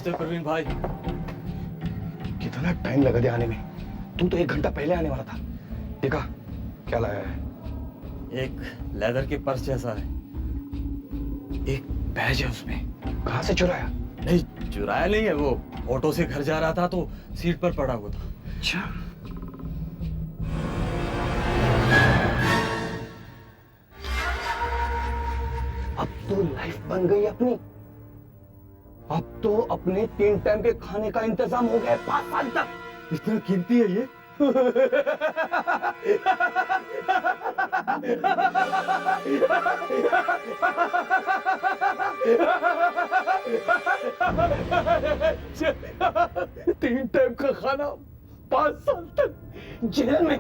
नमस्ते प्रवीण भाई। कितना टाइम लगा दिया आने में? तू तो 1 घंटा पहले आने वाला था। देखा क्या लाया है? एक लेदर के पर्स जैसा है, एक बैज है उसमें। कहाँ से चुराया? नहीं चुराया नहीं है, वो ऑटो से घर जा रहा था तो सीट पर पड़ा हुआ था। अच्छा, अब तो लाइफ बन गई अपनी। अब तो अपने 3 टाइम के खाने का इंतजाम हो गया है 5 साल तक। इतना कीमती है ये? तीन टाइम का खाना 5 साल तक जेल में।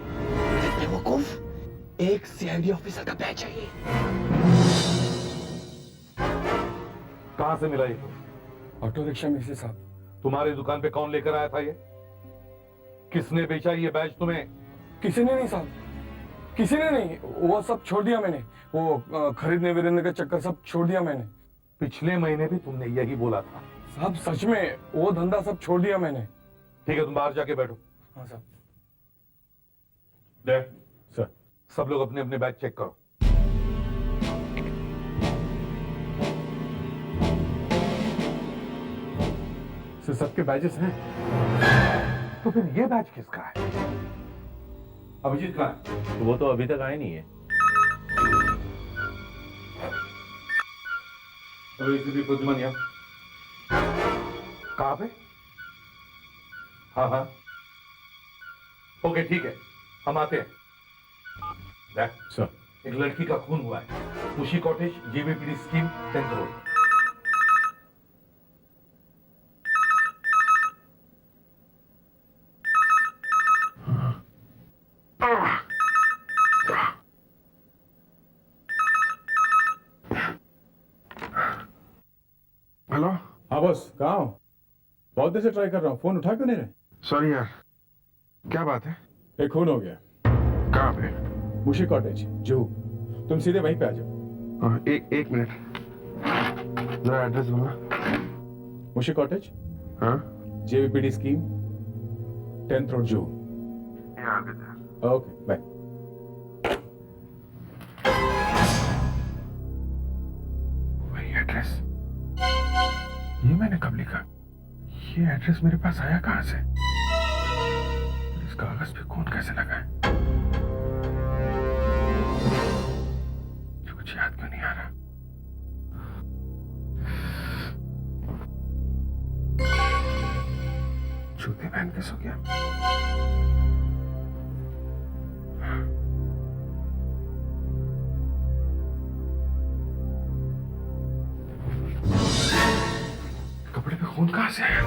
बेवकूफ, एक सीआईडी ऑफिसर का बैच है ये। कहां से मिला ये? ऑटो रिक्शा में से साहब। तुम्हारी दुकान पे कौन लेकर आया था ये? किसने बेचा ये बैज तुम्हें? किसी ने नहीं साहब, किसी ने नहीं। वो सब छोड़ दिया मैंने। वो खरीदने विरीदने का चक्कर सब छोड़ दिया मैंने। पिछले महीने भी तुमने यही बोला था। साहब सच में वो धंधा सब छोड़ दिया मैंने। ठीक है, तुम बाहर जाके बैठो। हाँ साहब। दे सर। सब लोग अपने अपने बैग चेक करो। सर सबके बैजेस हैं। तो फिर ये बैच किसका है? अभिजीत कहाँ है? वो तो अभी तक आए नहीं है। प्रद्युमन कहाँ पे? हाँ हाँ, ओके ठीक है, हम आते हैं। सर। एक लड़की का खून हुआ है, उसी cottage, JBPD scheme, 10th road. Hello. हाँ बस कहाँ हो? बहुत देर से ट्राई कर रहा हूँ, फोन उठा क्यों नहीं रहे? सॉरी यार, क्या बात है? एक खून हो गया। कहाँ पे? मुशी कॉटेज, जुहू। तुम सीधे वहीं पे आ जाओ। एक मिनट, जरा एड्रेस बोलना। मुशी कॉटेज, हाँ, जेवीपीडी स्कीम, 10th रोड, जुहू। ये आ गया। Okay bye. वही एड्रेस, ये मैंने कब लिखा? ये एड्रेस मेरे पास आया कहाँ से? इस कागज पे कौन कैसे लगा है? कुछ याद क्यों नहीं आ रहा? जूते पहन के सो गया। कपड़े पे खून कहां से आया?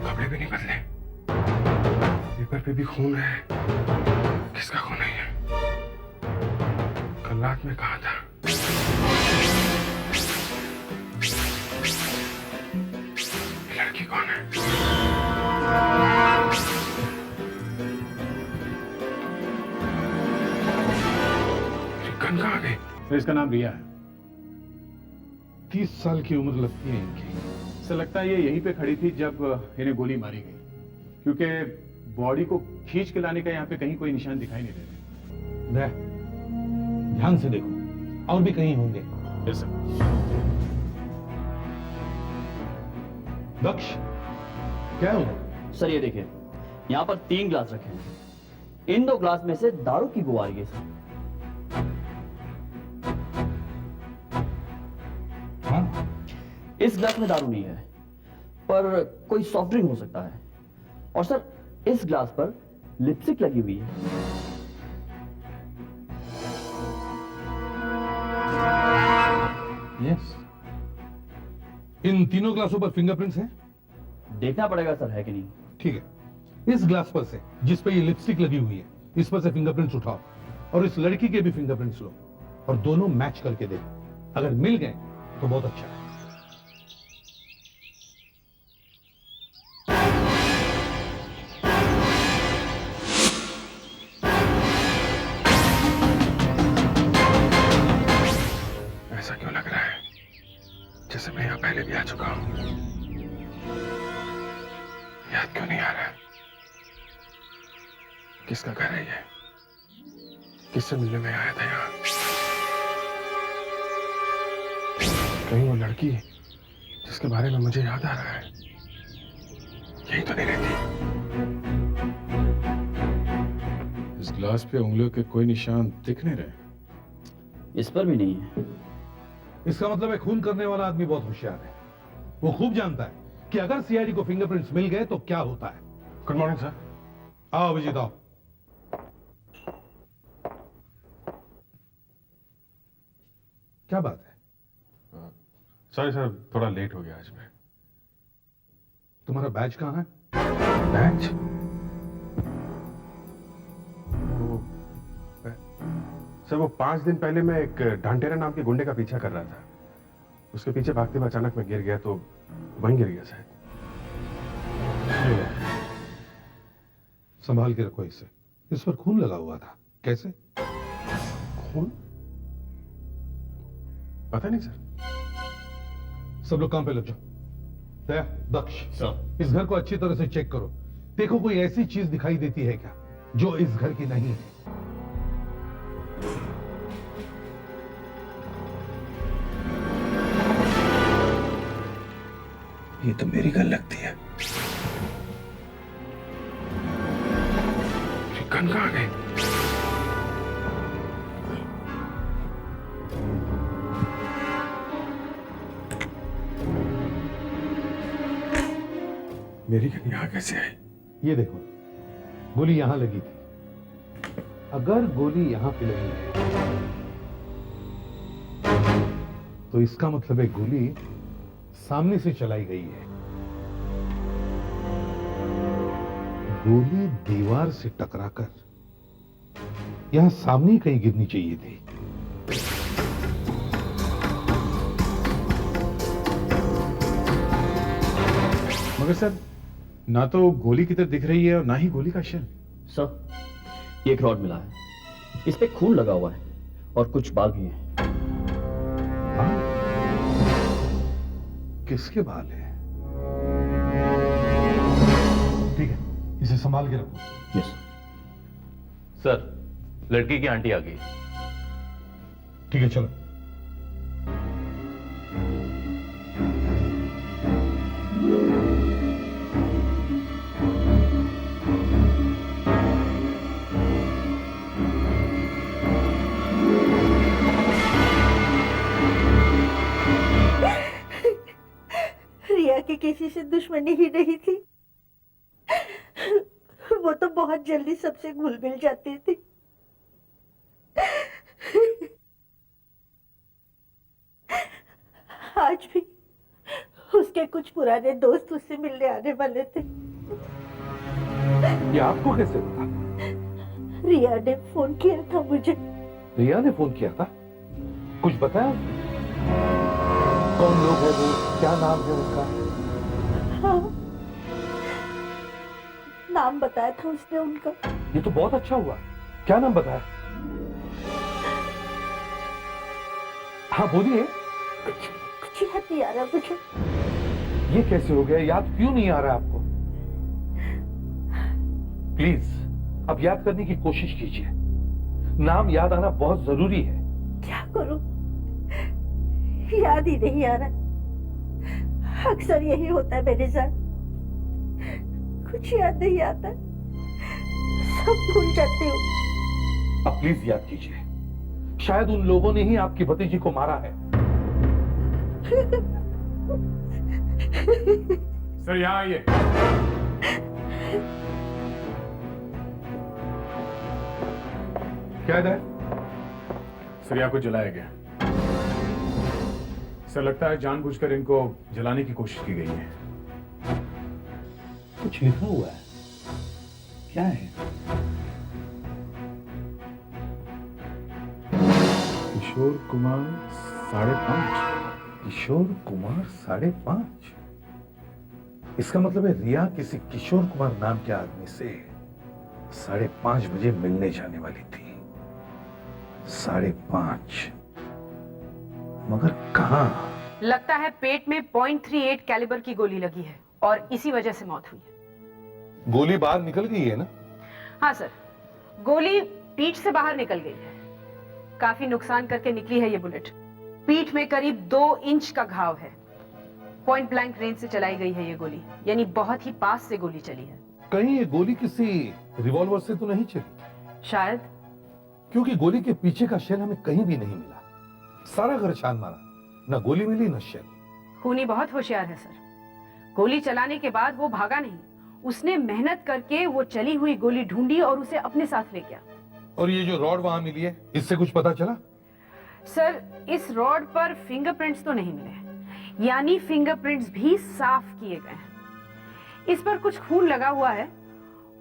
कपड़े भी नहीं बदले, पेपर पे भी खून है। किसका खून है ये? कल रात में कहा था। ये लड़की कौन है? गन कहाँ गई? सर इसका नाम रिया है। 30 साल की उम्र लगती है इनकी। सर लगता है ये यहीं पे खड़ी थी जब इन्हें गोली मारी गई, क्योंकि बॉडी को खींच के लाने का यहाँ पे कहीं कोई निशान दिखाई नहीं दे रहे। ध्यान से देखो, और भी कहीं होंगे। Yes sir. दक्ष, क्या हुआ? सर ये देखिए, यहाँ पर 3 ग्लास रखे हैं। इन 2 ग्लास में से दारू की बू आ रही है सर। हाँ, इस ग्लास में दारू नहीं है, पर कोई सॉफ्ट ड्रिंक हो सकता है। और सर इस ग्लास पर लिपस्टिक लगी हुई है। यस। इन तीनों ग्लासों पर फिंगरप्रिंट्स हैं? देखना पड़ेगा सर है कि नहीं। ठीक है, इस ग्लास पर से जिस पे ये लिपस्टिक लगी हुई है, इस पर से फिंगरप्रिंट्स उठाओ और इस लड़की के भी फिंगरप्रिंट्स लो और दोनों मैच करके देखो। अगर मिल गए तो बहुत अच्छा है। ऐसा क्यों लग रहा है? जैसे मैं यहाँ पहले भी आ चुका हूं। याद क्यों नहीं आ रहा? किसका घर है ये? किससे मिलने में आया था यहाँ? कहीं वो लड़की जिसके बारे में मुझे याद आ रहा है यही तो नहीं रहती। इस ग्लास पे उंगलियों के कोई निशान दिख नहीं रहे। इस पर भी नहीं है। इसका मतलब है खून करने वाला आदमी बहुत होशियार है। वो खूब जानता है कि अगर सीआईडी को फिंगरप्रिंट्स मिल गए तो क्या होता है। Good morning sir. आओ अभिजीत आओ। क्या बात है? सॉरी सर, थोड़ा लेट हो गया आज मैं। तुम्हारा बैज कहां है? बैच? सर वो 5 दिन पहले मैं एक ढांटेरा नाम के गुंडे का पीछा कर रहा था। उसके पीछे भागते हुए अचानक मैं गिर गया तो वहीं गिर गया शायद। संभाल के रखो इसे। इस पर खून लगा हुआ था। कैसे? खून? पता नहीं सर। सब लोग काम पे लग जाओ। दया, दक्ष, सर। इस घर को अच्छी तरह से चेक करो। देखो कोई ऐसी चीज दिखाई देती है क्या जो इस घर की नहीं है। ये तो मेरी गन लगती है। गन कहाँ गई? मेरी गन यहाँ कैसे आई? ये देखो, गोली यहां लगी थी। अगर गोली यहां पे लगी है तो इसका मतलब है गोली सामने से चलाई गई है। गोली दीवार से टकराकर यहां सामने कहीं गिरनी चाहिए थी। मगर सर, ना तो गोली किधर दिख रही है और ना ही गोली का शेल। सर, ये एक रॉड मिला है। इस पे खून लगा हुआ है और कुछ बाल भी हैं। किसके बाल हैं? ठीक है, इसे संभाल के रखो। यस सर, लड़की की आंटी आ गई। ठीक है, चलो। रिया की किसी से दुश्मनी ही नहीं थी। वो तो बहुत जल्दी सबसे घुल मिल जाती थी। आज भी उसके कुछ पुराने दोस्त उससे मिलने आने वाले थे। ये आपको कैसे पता? रिया ने फोन किया था मुझे। रिया ने फोन किया था? कुछ बताया? कौन लोग है वो? क्या नाम है उनका? हाँ, नाम बताया था उसने उनका। ये तो बहुत अच्छा हुआ। क्या नाम बताया? हाँ बोलिए। कुछ याद नहीं आ रहा मुझे। ये कैसे हो गया? याद क्यों नहीं आ रहा आपको? प्लीज अब याद करने की कोशिश कीजिए। नाम याद आना बहुत जरूरी है। क्या करूं? याद ही नहीं आ रहा। अक्सर यही होता है मेरे साथ। कुछ याद नहीं आता, सब भूल जाती हूँ। अब प्लीज याद कीजिए। शायद उन लोगों ने ही आपकी भतीजी को मारा है। सर यहाँ आइए। क्या है? सर यहाँ को जलाया गया। सर लगता है जानबूझकर इनको जलाने की कोशिश की गई है। कुछ लिखा हुआ है। क्या है? किशोर कुमार 5.5। किशोर कुमार 5.5। इसका मतलब है रिया किसी किशोर कुमार नाम के आदमी से 5:30 बजे मिलने जाने वाली थी। 5:30। मगर कहां? लगता है पेट में .38 कैलिबर की गोली लगी है और इसी वजह से मौत हुई है। गोली बाहर निकल गई है ना? हाँ सर, गोली पीठ से बाहर निकल गई है। काफी नुकसान करके निकली है ये बुलेट। पीठ में करीब 2 इंच का घाव है। पॉइंट ब्लैंक रेंज से चलाई गई है ये गोली, यानी बहुत ही पास से गोली चली है। कहीं ये गोली किसी रिवॉल्वर से तो नहीं चली? शायद। क्योंकि गोली के पीछे का शेल हमें कहीं भी नहीं मिला। सारा घर छान मारा, न गोली मिली न शेल। खूनी बहुत होशियार है सर। गोली चलाने के बाद वो भागा नहीं, उसने मेहनत करके वो चली हुई गोली ढूंढी और उसे अपने साथ ले गया। और ये जो रॉड वहां मिली है, इससे कुछ पता चला? सर, इस रॉड पर फिंगरप्रिंट्स तो नहीं मिले, यानी फिंगरप्रिंट्स भी साफ किए गए हैं। इस पर कुछ खून लगा हुआ है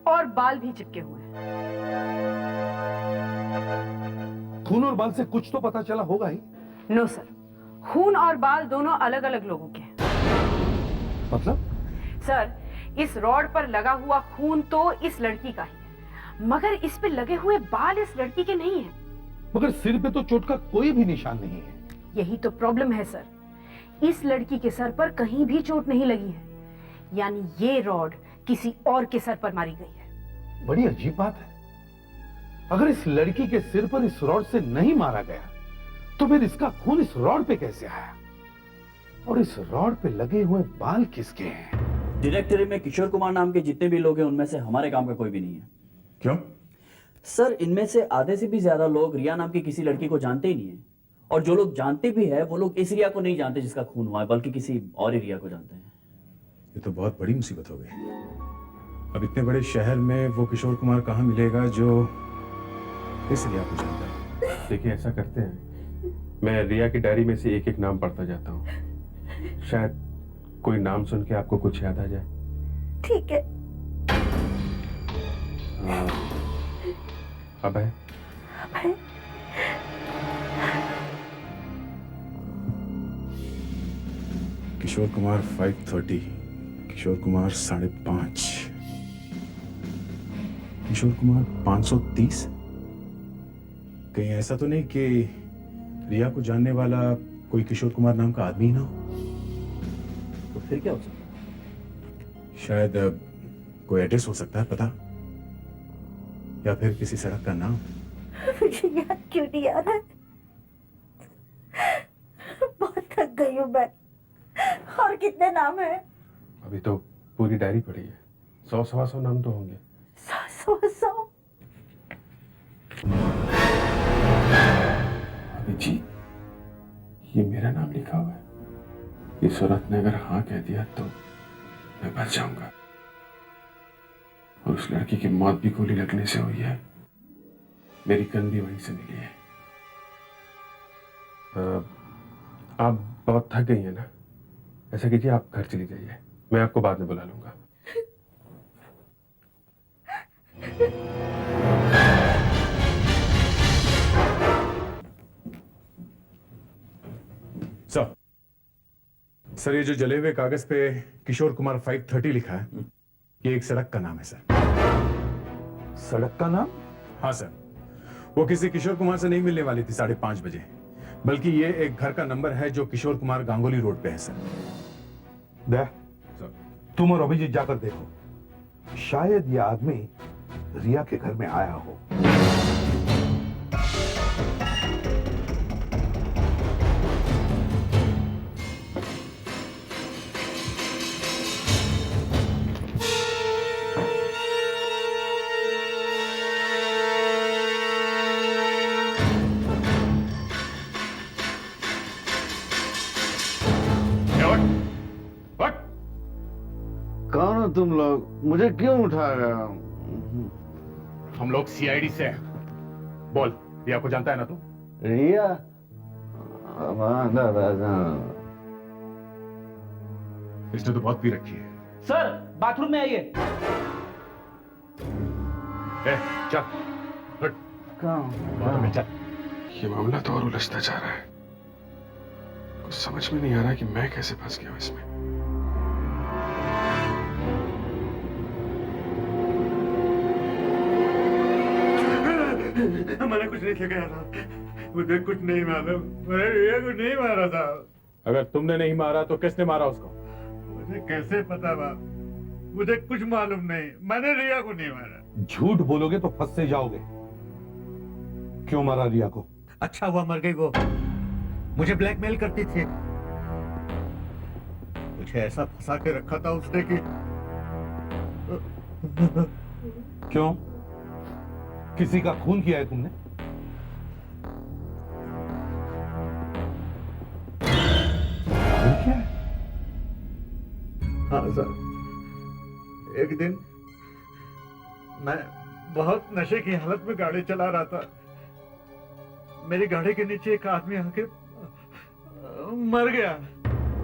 और बाल भी चिपके हुए हैं। खून और बाल से कुछ तो पता चला होगा ही। नो सर, खून और बाल दोनों अलग अलग लोगों के हैं। मतलब? सर, इस रॉड पर लगा हुआ खून तो इस लड़की का ही है, मगर इस पे लगे हुए बाल इस लड़की के नहीं हैं। मगर सिर पे तो चोट का कोई भी निशान नहीं है। यही तो प्रॉब्लम है सर, इस लड़की के सर पर कहीं भी चोट नहीं लगी है, यानी ये रॉड किसी और के सर पर मारी गई है। बड़ी अजीब बात है। अगर इस लड़की के सिर पर इस रॉड से नहीं मारा गया, तो फिर इसका खून इस रॉड पे कैसे आया? और इस रॉड पे लगे हुए बाल किसके हैं? डायरेक्टरी में किशोर कुमार नाम के जितने भी लोग हैं, उनमें से हमारे काम का कोई भी नहीं है। क्यों? सर, इनमें से आधे से भी ज्यादा लोग रिया नाम की किसी लड़की को जानते ही नहीं है, और जो लोग जानते भी है वो लोग इस रिया को नहीं जानते जिसका खून हुआ है, बल्कि किसी और ही रिया को जानते हैं। ये तो बहुत बड़ी मुसीबत हो गई। अब इतने बड़े शहर में वो किशोर कुमार कहाँ मिलेगा जो इस रिया को जानता है? देखिए, ऐसा करते हैं, मैं रिया की डायरी में से एक एक नाम पढ़ता जाता हूँ, शायद कोई नाम सुन के आपको कुछ याद आ जाए। ठीक है। अब है किशोर कुमार 530, किशोर कुमार 5.5, किशोर कुमार 530। कहीं ऐसा तो नहीं कि रिया को जानने वाला कोई किशोर कुमार नाम का आदमी ना हो? तो फिर क्या हो सकता है? शायद कोई एड्रेस हो सकता है पता, या फिर किसी सड़क का नाम। मुझे याद क्यों नहीं आ रहा है? बहुत थक गई हूँ मैं। और कितने नाम हैं? अभी तो पूरी डायरी पड़ी है, 100-125 नाम तो होंगे। 100 अभी जी, ये मेरा नाम लिखा हुआ है। इस सूरत ने अगर हाँ कह दिया तो मैं बच जाऊंगा। और उस लड़की की मौत भी गोली लगने से हुई है, मेरी गन भी वहीं से मिली है। आप बहुत थक गई हैं ना? ऐसा कीजिए, आप घर चली जाइए, मैं आपको बाद में बुला लूंगा। सर, ये जो जले हुए कागज पे किशोर कुमार 530 लिखा है, ये एक सड़क का नाम है सर। सड़क का नाम? हाँ सर, वो किसी किशोर कुमार से नहीं मिलने वाली थी 5:30 बजे, बल्कि ये एक घर का नंबर है जो किशोर कुमार गांगुली रोड पे है सर। दे, तुम और अभिजीत जाकर देखो, शायद ये आदमी रिया के घर में आया हो। कौन हो तुम लोग? मुझे क्यों उठाया? हम लोग सीआईडी से हैं। बोल, रिया को जानता है ना तू? रिया? इसने तो बहुत पी रखी है। सर, बाथरूम में आइए। चल, हट। बाथरूम में चल। ये मामला तो और उलझता जा रहा है, कुछ समझ में नहीं आ रहा कि मैं कैसे फंस गया हूं इसमें। मैंने कुछ नहीं किया था, मुझे कुछ नहीं मालूम, मैंने रिया को नहीं मारा था। अगर तुमने नहीं मारा तो किसने मारा उसको? मुझे कैसे पता बाप? मुझे कुछ मालूम नहीं, मैंने रिया को नहीं मारा। झूठ बोलोगे तो फंस से जाओगे। क्यों मारा रिया को? अच्छा हुआ मर गई वो, मुझे ब्लैकमेल करती थी। मुझे ऐसा फंसा के रखा था उसने कि क्यों? किसी का खून किया है तुमने? खून किया है? हाँ सर, एक दिन मैं बहुत नशे की हालत में गाड़ी चला रहा था। मेरी गाड़ी के नीचे एक आदमी आके मर गया।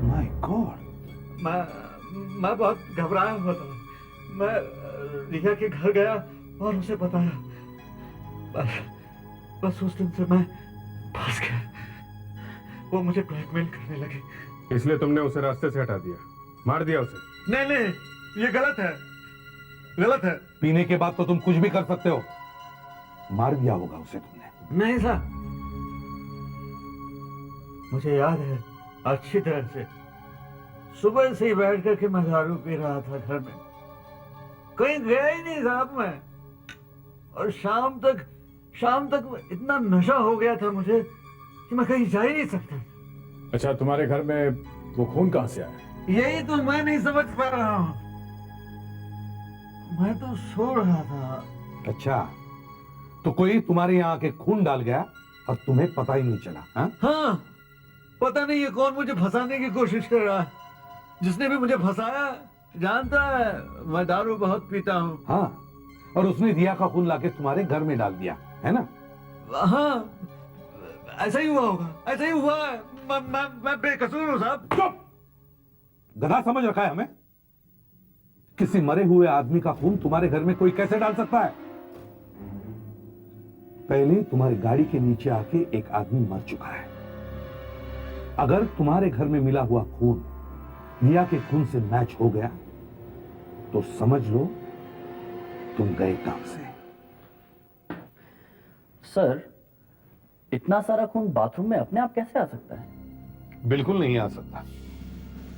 My God. मैं बहुत घबराया हुआ था। मैं रिया के घर गया और उसे बताया। बस उस दिन से मैं फंस गया। वो मुझे ब्लैकमेल करने लगी। इसलिए तुमने उसे रास्ते से हटा दिया, मार दिया उसे? नहीं नहीं, ये गलत है, गलत है। पीने के बाद तो तुम कुछ भी कर सकते हो। मार दिया होगा उसे तुमने। नहीं साहब, मुझे याद है अच्छी तरह से। सुबह से ही बैठ करके मैं दारू पी रहा था घर में, कहीं गया ही नहीं साहब मैं। और शाम तक इतना नशा हो गया था मुझे कि मैं कहीं जा ही नहीं सकता। अच्छा, तुम्हारे घर में वो खून कहां से आया? यही तो मैं नहीं समझ पा रहा हूं। मैं तो सो रहा था। अच्छा, तो कोई तुम्हारे यहाँ आके खून डाल गया और तुम्हें पता ही नहीं चला? हाँ, पता नहीं ये कौन मुझे फंसाने की कोशिश कर रहा है। जिसने भी मुझे फंसाया जानता है मैं दारू बहुत पीता हूँ। हाँ, और उसने रिया का खून लाके तुम्हारे घर में डाल दिया है ना? हाँ, ऐसा ही हुआ होगा, ऐसा ही हुआ है। मैं बेकसूर हूँ साहब। चुप! गधा समझ रखा है हमें? किसी मरे हुए आदमी का खून तुम्हारे घर में कोई कैसे डाल सकता है? पहले तुम्हारी गाड़ी के नीचे आके एक आदमी मर चुका है। अगर तुम्हारे घर में मिला हुआ खून रिया के खून से मैच हो गया तो समझ लो तुम गए काम से। सर, इतना सारा खून बाथरूम में अपने आप कैसे आ सकता है? बिल्कुल नहीं आ सकता।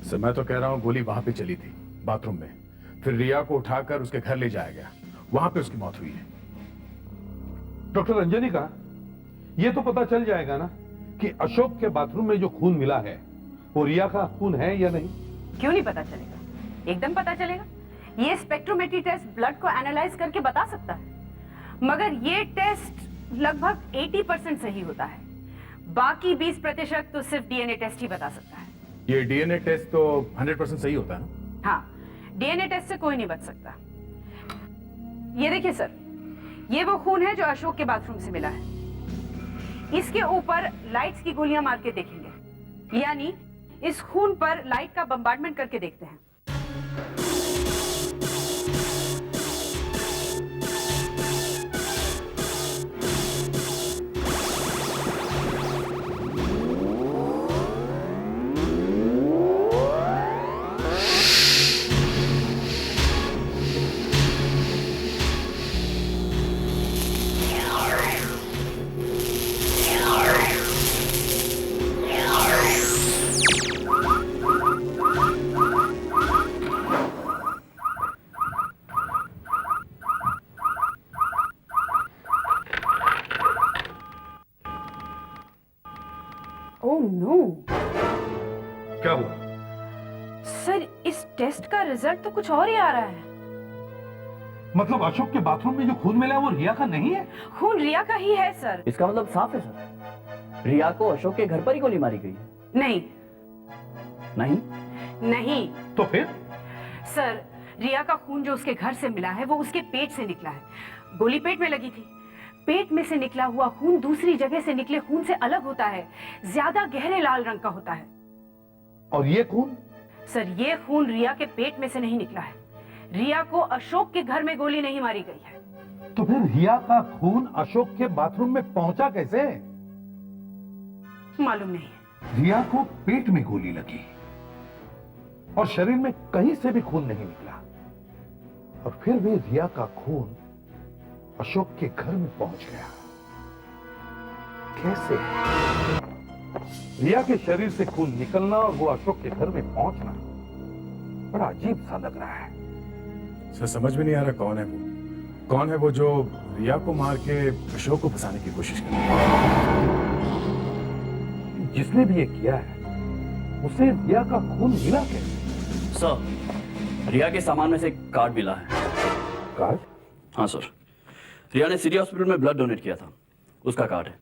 सर, मैं तो कह रहा हूं गोली वहां पे चली थी, बाथरूम में। फिर रिया को उठाकर उसके घर ले जाया गया, वहां पे उसकी मौत हुई है। डॉक्टर रंजनी का ये तो पता चल जाएगा ना कि अशोक के बाथरूम में जो खून मिला है वो रिया का खून है या नहीं? क्यों नहीं पता चलेगा? एकदम पता चलेगा। ये स्पेक्ट्रोमेट्री टेस्ट ब्लड को एनालाइज करके बता सकता है, मगर ये टेस्ट लगभग 80% सही होता है। बाकी 20% तो सिर्फ डीएनए टेस्ट ही बता सकता है। ये डीएनए टेस्ट तो 100% सही होता है ना? हाँ, डीएनए टेस्ट से कोई नहीं बच सकता। ये देखिए सर, ये वो खून है जो अशोक के बाथरूम से मिला है। इसके ऊपर लाइट्स की गोलियां मार के देखेंगे, यानी इस खून पर लाइट का बम्बार्डमेंट करके देखते हैं। Oh no! क्या हुआ? सर, इस टेस्ट का रिजल्ट तो कुछ और ही आ रहा है। मतलब अशोक के बाथरूम में जो खून मिला है वो रिया का नहीं है? खून रिया का ही है सर। इसका मतलब साफ है सर, रिया को अशोक के घर पर ही गोली मारी गई है। नहीं नहीं? नहीं तो फिर? सर, रिया का खून जो उसके घर से मिला है वो उसके पेट से निकला है। गोली पेट में लगी थी। पेट में से निकला हुआ खून दूसरी जगह से निकले खून से अलग होता है, ज्यादा गहरे लाल रंग का होता है। और ये खून? सर, ये खून रिया के पेट में से नहीं निकला है। रिया को अशोक के घर में गोली नहीं मारी गई है। तो फिर रिया का खून अशोक के बाथरूम में पहुंचा कैसे? मालूम नहीं। रिया को पेट में गोली लगी और शरीर में कहीं से भी खून नहीं निकला, और फिर भी रिया का खून अशोक के घर में पहुंच गया। कैसे? रिया के शरीर से खून निकलना और वो अशोक के घर में पहुंचना बड़ा अजीब सा लग रहा है। सर समझ में नहीं आ रहा कौन है वो। कौन है वो जो रिया को मार के अशोक को फंसाने की कोशिश कर रहा है? जिसने भी ये किया है उसे रिया का खून मिला कैसे? सर, रिया के सामान में से एक कार्ड मिला है। कार्ड? हाँ सर, रिया ने सिटी हॉस्पिटल में ब्लड डोनेट किया था, उसका कार्ड है।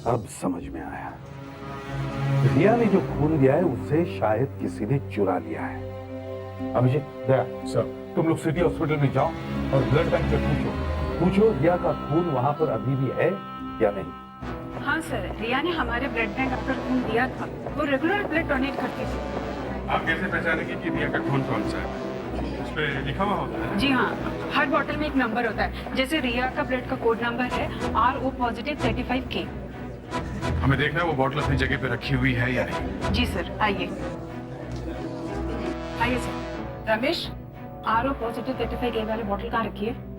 अब समझ में आया, रिया ने जो खून दिया है उसे शायद किसी ने चुरा लिया है। अभिषेक, दया सर तुम लोग सिटी हॉस्पिटल में जाओ और ब्लड बैंक से पूछो रिया का खून वहां पर अभी भी है या नहीं। हाँ सर, रिया ने हमारे ब्लड बैंक अपना खून दिया था। वो रेगुलर ब्लड डोनेट करती थी। आप कैसे पहचानेंगे कि रिया का खून कौन सा है? उस पे लिखा हुआ होता है? जी हाँ, हर बॉटल में एक नंबर होता है। जैसे रिया का ब्लड का कोड नंबर है RO पॉजिटिव 35K। हमें देखना है वो बॉटल अपनी जगह पे रखी हुई है या नहीं। जी सर, आइए आइए sir. Ramesh, RO positive 35K वाली बॉटल कहाँ रखी है?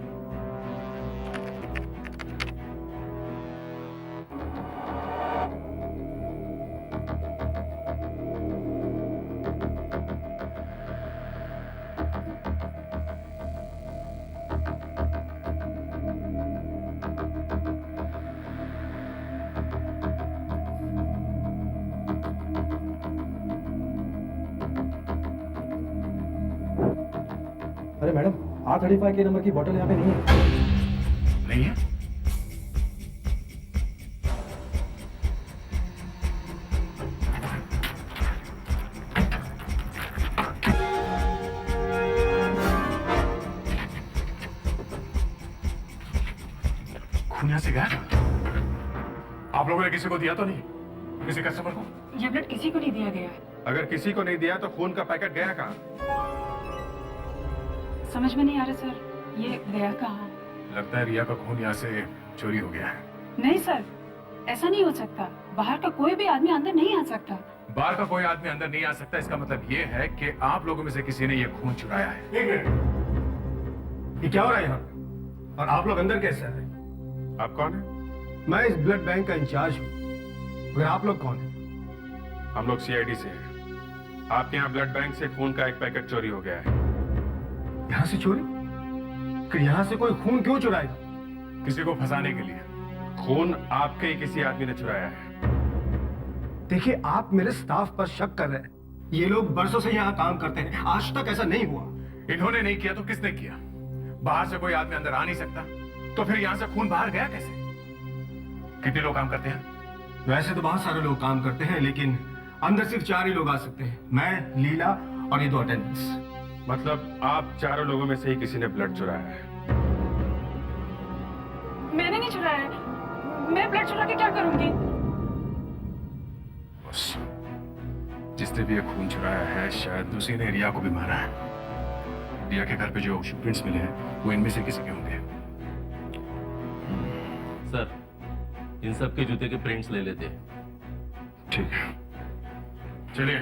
अरे मैडम, R35 के नंबर की बोतल यहाँ पे नहीं है। नहीं है? खून यहाँ से गया? आप लोगों ने किसी को दिया तो नहीं? किसी कस्टमर को? ये ब्लड किसी को नहीं दिया गया है। अगर किसी को नहीं दिया तो खून का पैकेट गया कहाँ? समझ में नहीं आ रहा सर, ये गया कहाँ? लगता है रिया का खून यहाँ से चोरी हो गया है। नहीं सर, ऐसा नहीं हो सकता। बाहर का कोई भी आदमी अंदर नहीं आ सकता। बाहर का कोई आदमी अंदर नहीं आ सकता, इसका मतलब ये है कि आप लोगों में से किसी ने ये खून चुराया है। एक मिनट, ये क्या हो रहा है यहाँ पे? और आप लोग अंदर कैसे आए? आप कौन है? मैं इस ब्लड बैंक का इंचार्ज हूँ। मगर आप लोग कौन हैं? हम लोग CID से हैं। आपके यहाँ ब्लड बैंक से खून का एक पैकेट चोरी हो गया है। यहाँ से चोरी? फिर यहाँ से कोई खून क्यों चुराएगा? किसी को फंसाने के लिए। खून आपके ही किसी आदमी ने चुराया है। देखिए, आप मेरे स्टाफ पर शक कर रहे हैं। ये लोग बरसों से यहाँ काम करते हैं, आज तक ऐसा नहीं हुआ। इन्होंने नहीं किया तो किसने किया? बाहर से कोई आदमी अंदर आ नहीं सकता, तो फिर यहाँ से खून बाहर गया कैसे? कितने लोग काम करते हैं? वैसे तो बहुत सारे लोग काम करते हैं, लेकिन अंदर सिर्फ 4 ही लोग आ सकते हैं। मैं, लीला और ये 2 अटेंडेंट्स। मतलब आप चारों लोगों में से ही किसी ने ब्लड चुराया है? मैंने नहीं चुराया है। मैं ब्लड चुरा के क्या करूंगी? बस, जिसने भी ये खून चुराया है शायद उसी ने रिया को भी मारा है। रिया के घर पे जो शू प्रिंट्स मिले हैं वो इनमें से किसी के होंगे। सर, इन सब के जूते के प्रिंट्स ले लेते हैं। ठीक है, चलिए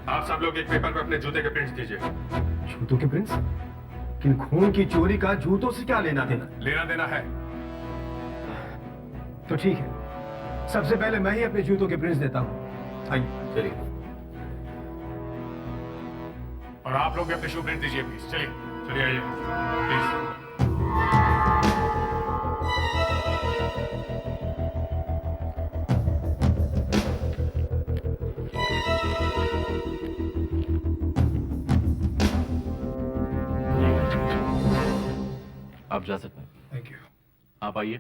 आप सब लोग एक पेपर पे अपने जूते के प्रिंट्स दीजिए। जूतों के प्रिंट्स? किन खून की चोरी का जूतों से क्या लेना देना? लेना देना है। तो ठीक है, सबसे पहले मैं ही अपने जूतों के प्रिंट्स देता हूँ। आइए। चलिए। और आप लोग भी अपने शू प्रिंट दीजिए प्लीज। चलिए चलिए, आइए प्लीज। आप जा सकते हैं। Thank you. आप आइए।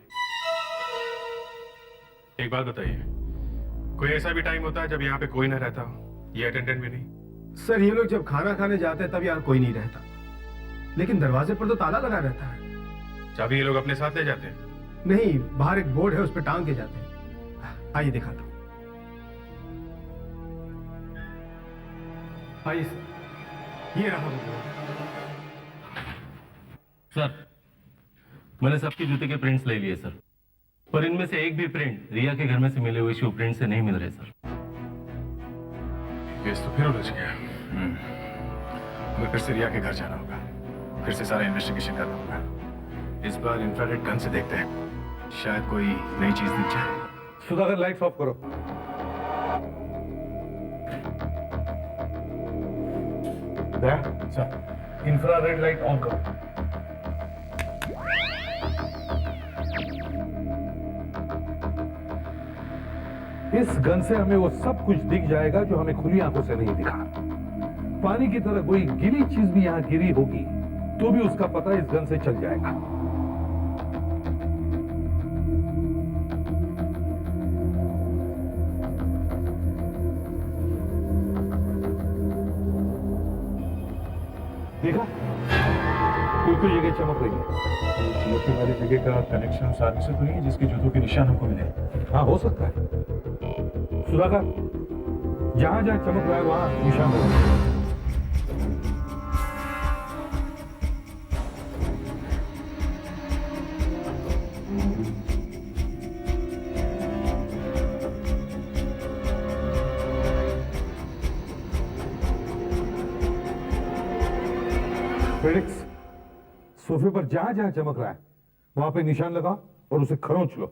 एक बात बताइए, कोई ऐसा भी टाइम होता है जब यहाँ पे कोई ना रहता हो? ये अटेंडेंट भी नहीं? सर, ये लोग जब खाना खाने जाते हैं तब यहाँ कोई नहीं रहता, लेकिन दरवाजे पर तो ताला लगा रहता है। चाबी ये लोग अपने साथ ले जाते हैं? नहीं, बाहर एक बोर्ड है, उस पर टांग के जाते हैं। आइए दिखाता हूँ। आइए सर, ये रहा बोर्ड। सर, मैंने सबके जूते के प्रिंट्स ले लिए सर, पर इनमें से एक भी प्रिंट रिया के घर में से मिले हुए शू प्रिंट से नहीं मिल रहे सर। केस तो फिर उलझ गया। हमें फिर से रिया के घर जाना होगा, फिर से सारा इन्वेस्टिगेशन करना होगा। इस बार इंफ्रारेड गन से देखते हैं। शायद कोई नई चीज दिख जाए। सुधाकर लाइट्स ऑफ करो। सर, इंफ्रारेड लाइट ऑन करो। इस गन से हमें वो सब कुछ दिख जाएगा जो हमें खुली आंखों से नहीं दिखा। पानी की तरह कोई गिली चीज भी यहां गिरी होगी तो भी उसका पता इस गन से चल जाएगा। देखा, कोई जगह चमक रही है। चमकने वाली जगह का कनेक्शन उस आदमी से तो नहीं है जिसके जूतों के निशान हमको मिले? हाँ, हो सकता है। सुधाकर, जहां जहां चमक रहा है वहां निशान लगा। फेलिक्स, सोफे पर जहां जहां चमक रहा है वहां पे निशान लगाओ और उसे खरोंच लो।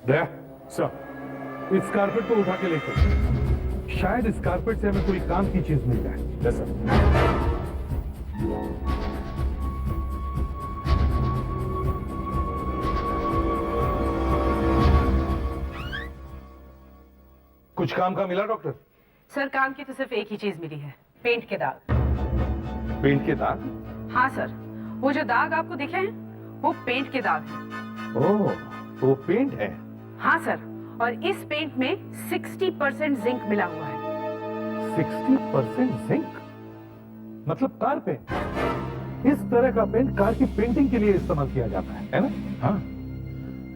दया, सर। इस कारपेट को उठा के लेकर शायद इस कारपेट से हमें कोई काम की चीज मिल जाए। Yes sir. कुछ काम का मिला डॉक्टर? सर, काम की तो सिर्फ एक ही चीज मिली है, पेंट के दाग। पेंट के दाग? हाँ सर, वो जो दाग आपको दिखे हैं वो पेंट के दाग हैं। ओह, तो वो पेंट है? हाँ सर, और इस पेंट में 60% जिंक मिला हुआ है। 60% जिंक? मतलब कार पेंट। इस तरह का पेंट कार की पेंटिंग के लिए इस्तेमाल किया जाता है ना? हाँ,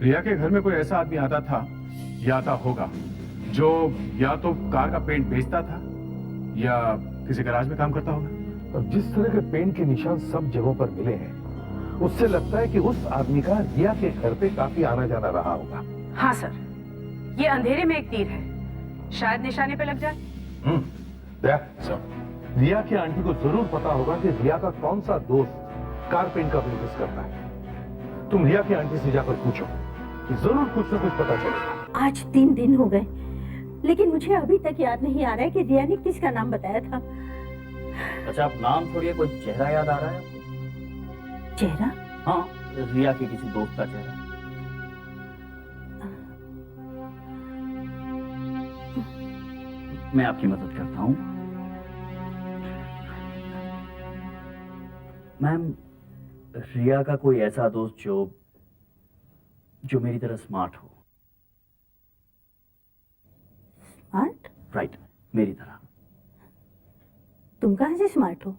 रिया के घर में कोई ऐसा आदमी आता था या आता होगा जो या तो कार का पेंट बेचता था या किसी गैराज में काम करता होगा। और जिस तरह के पेंट के निशान सब जगहों पर मिले हैं, उससे लगता है कि उस आदमी का रिया के घर पे काफी आना जाना रहा होगा। हाँ सर, ये अंधेरे में एक तीर है, शायद निशाने पे लग जाए। दया, रिया की आंटी को जरूर पता होगा कि रिया का कौन सा दोस्त कार पेंट का बिजनेस करता है। तुम रिया की आंटी से जाकर पूछो, जरूर कुछ न कुछ पता चलेगा। आज 3 दिन हो गए, लेकिन मुझे अभी तक याद नहीं आ रहा है कि रिया ने किसका नाम बताया था। अच्छा, आप नाम छोड़िए, कोई चेहरा याद आ रहा है आपको? चेहरा? हाँ, रिया के किसी दोस्त का चेहरा। मैं आपकी मदद करता हूं। मैम, रिया का कोई ऐसा दोस्त जो मेरी तरह स्मार्ट हो। स्मार्ट? राइट, मेरी तरह। तुम कहां से स्मार्ट हो?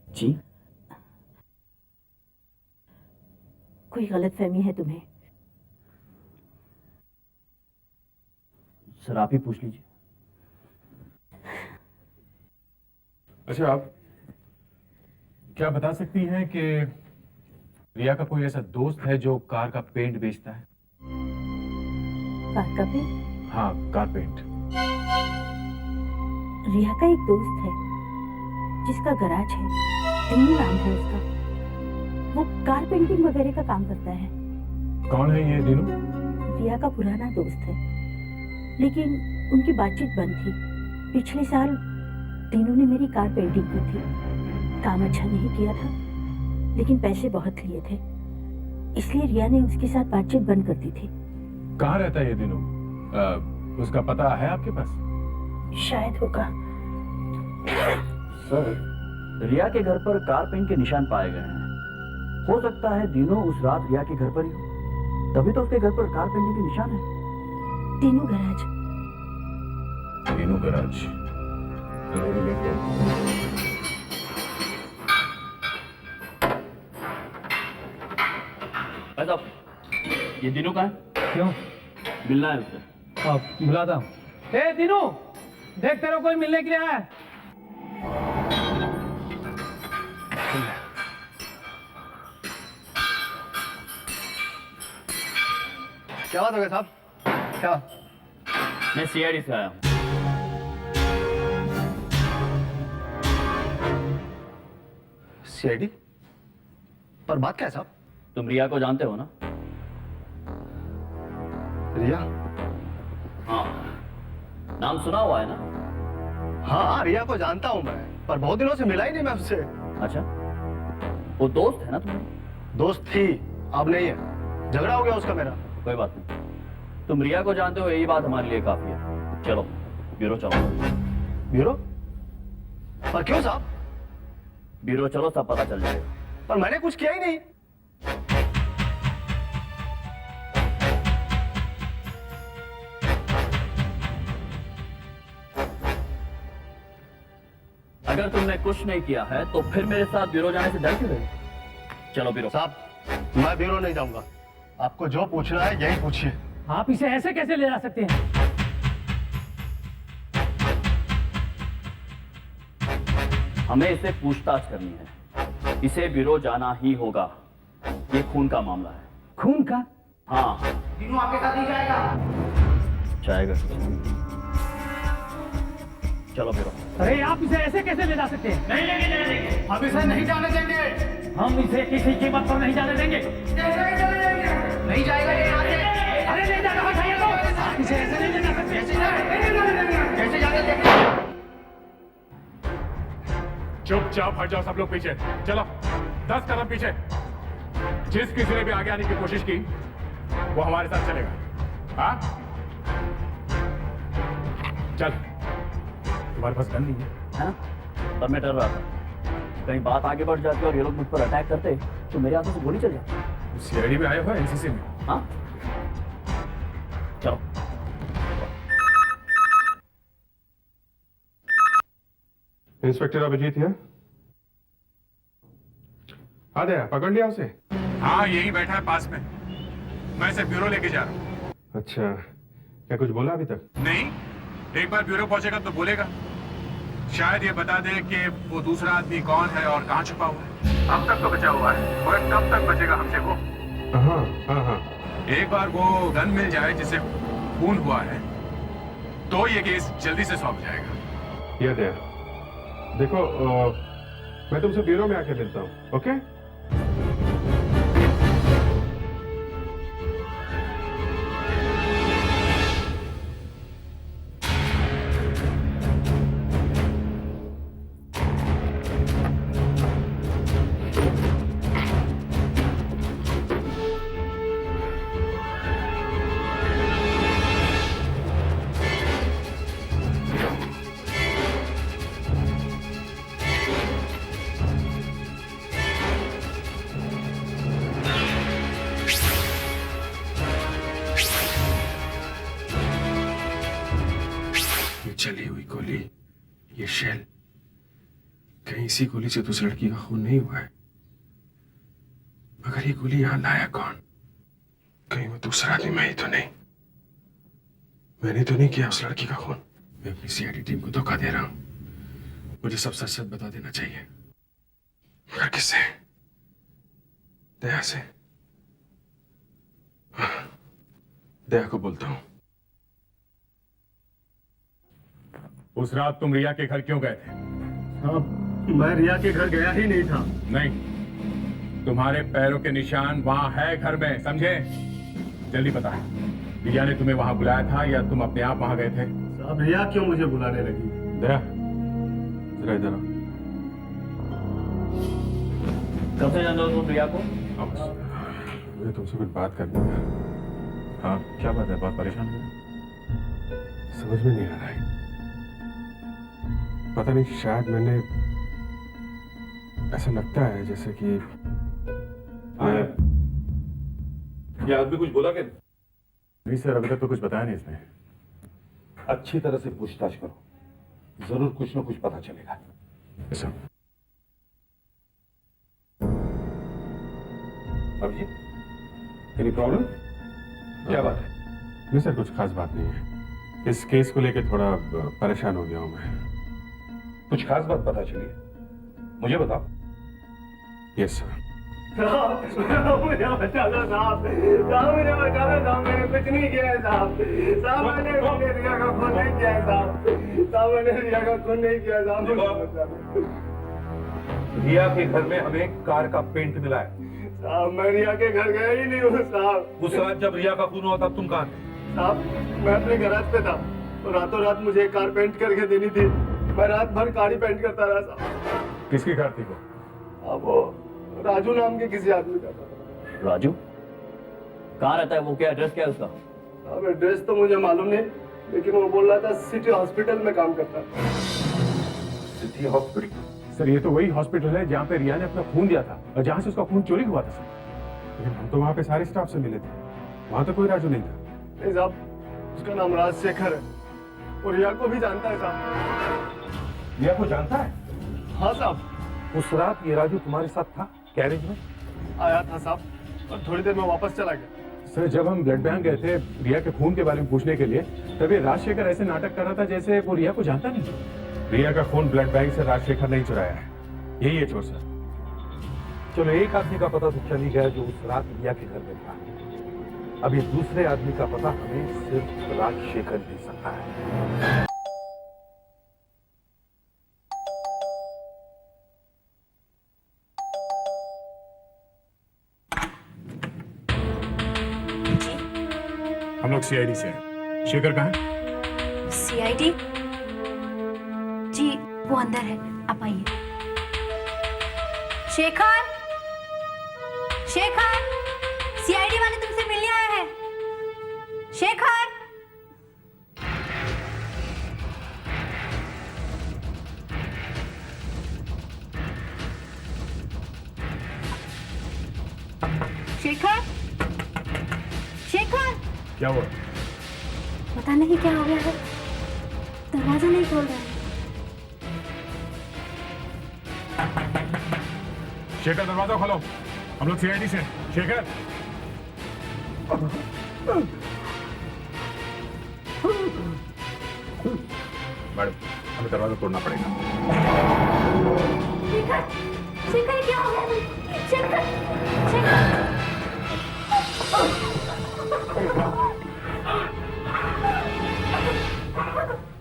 जी? कोई गलतफहमी है तुम्हें? सर, आप ही पूछ लीजिए। अच्छा, आप क्या बता सकती हैं कि रिया का कोई ऐसा दोस्त है जो कार का पेंट बेचता है? कार का पेंट? हाँ, कार पेंट। रिया का एक दोस्त है जिसका गैराज है, दिनू नाम है उसका। वो कार पेंटिंग वगैरह का काम करता है। कौन है ये दिनू? रिया का पुराना दोस्त है, लेकिन उनकी बातचीत बंद थी। पिछले साल दिनू ने मेरी कार पेंटिंग की थी। काम अच्छा नहीं किया था, लेकिन पैसे बहुत लिए थे, इसलिए रिया ने उसके साथ बातचीत बंद कर दी थी। कहाँ रहता है ये दिनू? उसका पता है आपके पास? शायद होगा। सर, रिया के घर पर कार पेंट के निशान पाए गए हैं। हो सकता है दिनों उस रात रिया के घर पर ही हो, तभी तो उसके घर पर कार पेंटिंग के निशान है। दिनू गैराज। दिनू गैराज। साहब, ये दिनू का है? क्यों? मिलना है उससे। आप बुलाता हूँ। ए दिनू, देख तेरे कोई मिलने के लिए आया है। क्या बात हो गई साहब? क्या? मैं सीआईडी से आया हूँ। सीआईडी? पर बात क्या है साहब? तुम रिया को जानते हो ना? रिया? हाँ, नाम सुना हुआ है ना? हाँ, रिया को जानता हूँ मैं, पर बहुत दिनों से मिला ही नहीं मैं उससे। अच्छा, वो दोस्त है ना तुम्हारी? दोस्त थी, अब नहीं है। झगड़ा हो गया उसका मेरा। कोई बात नहीं, तुम रिया को जानते हो, यही बात हमारे लिए काफी है। चलो ब्यूरो चलो। ब्यूरो? पर क्यों साहब? ब्यूरो चलो, सब पता चल जाएगा। पर मैंने कुछ किया ही नहीं। अगर तुमने कुछ नहीं किया है तो फिर मेरे साथ ब्यूरो जाने से डर क्यों रहे? चलो ब्यूरो। साहब, मैं ब्यूरो नहीं जाऊंगा। आपको जो पूछना है यही पूछिए। आप इसे ऐसे कैसे ले जा सकते हैं? हमें इसे पूछताछ करनी है, इसे ब्यूरो जाना ही होगा। ये खून का मामला है। खून का? हाँ। तीनों आपके साथ नहीं जाएगा? जाएगा। चलो ब्यूरो। अरे आप इसे ऐसे कैसे ले जा सकते हैं? नहीं लेके जाने देंगे। हम इसे नहीं जाने देंगे। हम इसे किसी कीमत पर नहीं जाने देंगे। कैसे नहीं जाने देंगे? नहीं जाएगा ये यहाँ से। अरे ले जाना बताइए तो। आप इसे ऐसे नहीं ले जा सकते। कैसे जाने देंगे? कैसे जाने देंगे? चुपचाप हट जाओ सब लोग पीछे। चलो 10 कदम पीछे। जिस किसी ने भी आगे आने की कोशिश की वो हमारे साथ चलेगा। हाँ, चल। तुम्हारे पास गन नहीं है ना? पर मैं डर रहा था कहीं बात आगे बढ़ जाती और ये लोग मुझ पर अटैक करते तो मेरे हाथों से गोली चल जाती। सीआईडी में आए हो एनसीसी में? हाँ, चलो। इंस्पेक्टर अभिजीत है? आ गया, पकड़ लिया उसे? हाँ, यही बैठा है पास में। मैं इसे ब्यूरो लेके जा रहा हूँ। अच्छा, क्या कुछ बोला अभी तक? नहीं, एक बार ब्यूरो पहुंचेगा तो बोलेगा। शायद ये बता दे कि वो दूसरा आदमी कौन है और कहाँ छुपा हुआ है। अब तक तो बचा हुआ है, और कब तक बचेगा हमसे वो? हाँ हाँ हाँ। एक बार वो गन मिल जाए जिससे खून हुआ है तो ये केस जल्दी से सॉल्व जाएगा। ये दे। देखो, मैं तुमसे ब्यूरो में आके मिलता हूँ, ओके? चली हुई गोली, ये शेल, कहीं इसी गोली से तो उस लड़की का खून नहीं हुआ है। मगर ये गोली यहां लाया कौन? कहीं वो दूसरा आदमी मैं ही तो नहीं? मैंने तो नहीं किया उस लड़की का खून। मैं अपनी सीआईडी टीम को धोखा दे रहा हूं। मुझे सब सच सच बता देना चाहिए। मगर किससे? दया से? हाँ, दया को बोलता हूं। उस रात तुम रिया के घर क्यों गए थे? साहब, मैं रिया के घर गया ही नहीं था। नहीं, तुम्हारे पैरों के निशान वहां है घर में, समझे? जल्दी बता, रिया ने तुम्हें वहां बुलाया था या तुम अपने आप वहां गए थे? साहब, रिया क्यों मुझे बुलाने लगी? दया, जरा इधर आओ। कब से जानते हो तुम रिया को? मुझे तुमसे कुछ बात करनी है। हाँ, क्या बात है? बहुत परेशान हो? समझ में नहीं आ रहा है। पता नहीं, शायद मैंने, ऐसा लगता है जैसे कि ये आदमी कुछ बोला क्या? नहीं सर, अभी तक तो कुछ बताया नहीं इसने। अच्छी तरह से पूछताछ करो, जरूर कुछ न कुछ पता चलेगा। ऐसा अभिजीत, एनी प्रॉब्लम? क्या बात है? नहीं सर, कुछ खास बात नहीं है। इस केस को लेकर थोड़ा परेशान हो गया हूं मैं। कुछ खास बात पता चली है? मुझे बताओ। Yes sir. मुझे बचा दो साहब, मुझे बचा दो साहब, मैंने कुछ नहीं किया है साहब, मैंने रिया का खून नहीं किया है साहब, मैंने रिया का खून नहीं किया है साहब। रिया के घर में हमें कार का पेंट मिला है साहब, मैं रिया के घर गया ही नहीं हूँ साहब। उस रात जब रिया का खून हुआ तब तुम कहाँ थे? साहब, मैं अपने गैराज पे था और रातों रात मुझे एक कार पेंट करके देनी थी। मैं रात भर कार ही पेंट करता रहा साहब। किसकी कार थी वो? अब वो राजू नाम के किसी आदमी का था। राजू कहाँ रहता है वो? क्या एड्रेस क्या है उसका? अब एड्रेस तो मुझे मालूम नहीं, लेकिन वो बोल रहा था सिटी हॉस्पिटल में काम करता है। City hospital? सर ये तो वही हॉस्पिटल है जहाँ पे रिया ने अपना खून दिया था और जहाँ से उसका खून चोरी हुआ था सर। लेकिन हम तो वहाँ पे सारे स्टाफ से मिले थे, वहाँ तो कोई राजू नहीं था। नहीं साहब, उसका नाम राजशेखर है और रिया को भी जानता है साहब। रिया को जानता है? हाँ साहब। उस रात ये राजू तुम्हारे साथ था गैरेज में? आया था साहब और थोड़ी देर में वापस चला गया। सर जब हम ब्लड बैंक गए थे रिया के खून के बारे में पूछने के लिए, तब ये राजशेखर ऐसे नाटक कर रहा था जैसे वो रिया को जानता नहीं। रिया का खून ब्लड बैंक से राजशेखर नहीं चुराया है, यही है चोर सर। चलो एक आदमी का पता तो चल ही गया जो उस रात रिया के घर में था। अब ये दूसरे आदमी का पता हमें सिर्फ राजशेखर दे सकता है। हम लोग सीआईडी से हैं। शेखर कहाँ है? सीआईडी? जी वो अंदर है, आप आइए। शेखर, शेखर, सीआईडी वाले तुमसे मिलने आया है। शेखर, शेखर, शेखर। क्या हुआ? पता नहीं क्या हो गया है, दरवाजा नहीं खोल रहा है। शेखर दरवाजा खोलो, हम लोग सीआईडी से। शेखर मैडम, हमें दरवाजा तोड़ना पड़ेगा। शेखर, शेखर क्या हो गया? शेखर, शेखर।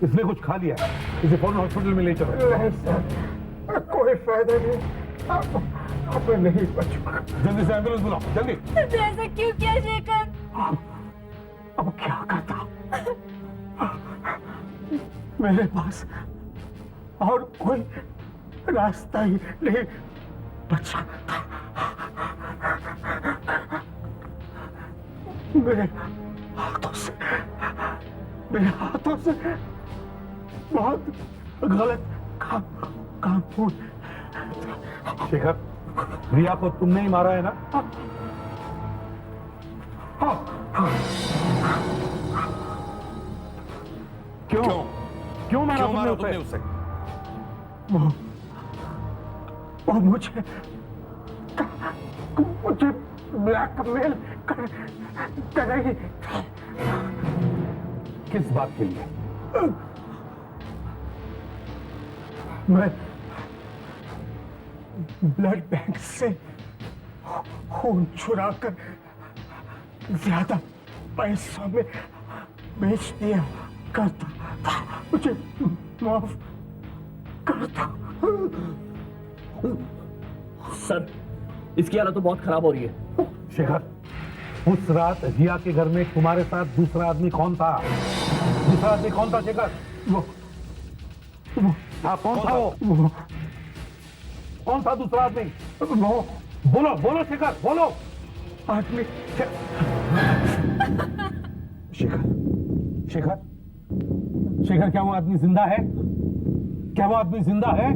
इसने कुछ खा लिया, इसे फौरन हॉस्पिटल में ले चलो। नहीं सर, कोई फायदा नहीं, अब नहीं बचूंगा। जल्दी से एम्बुलेंस बुलाओ, जल्दी। तुमने ऐसा क्यों किया शेखर? अब क्या करता? मेरे पास और कोई रास्ता ही नहीं बचा था। मेरे हाथों से बहुत गलत काम हुआ। शेखर, रिया को तुमने ही मारा है ना? क्यों मारा तुमने उसे? वो मुझे ब्लैकमेल कर रही। किस बात के लिए? मैं ब्लड बैंक से खून चुराकर ज्यादा पैसों में बेच दिया करता था। मुझे माफ कर दो। सर इसकी हालत तो बहुत खराब हो रही है। शेखर, उस रात रिया के घर में तुम्हारे साथ दूसरा आदमी कौन था? दूसरा आदमी कौन था शेखर? वो कौन था वो? कौन था दूसरा आदमी? वो बोलो बोलो शेखर, बोलो। आदमी शेखर, शेखर, शेखर, क्या वो आदमी जिंदा है? क्या वो आदमी जिंदा है?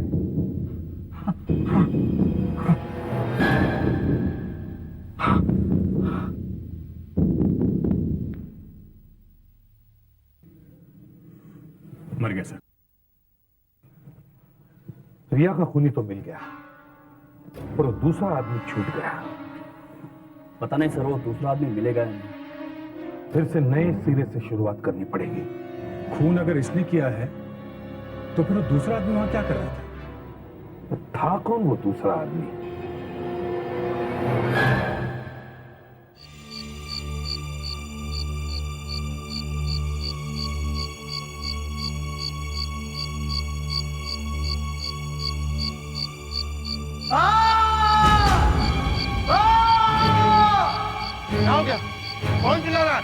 मर गया सर। रिया का खूनी तो मिल गया, पर वो दूसरा आदमी छूट गया। पता नहीं सर वो दूसरा आदमी मिलेगा या नहीं। फिर से नए सिरे से शुरुआत करनी पड़ेगी। खून अगर इसने किया है तो फिर वो दूसरा आदमी वहां क्या कर रहा था? था कौन वो दूसरा आदमी? क्या हो गया? कौन चिल्ला रहा है?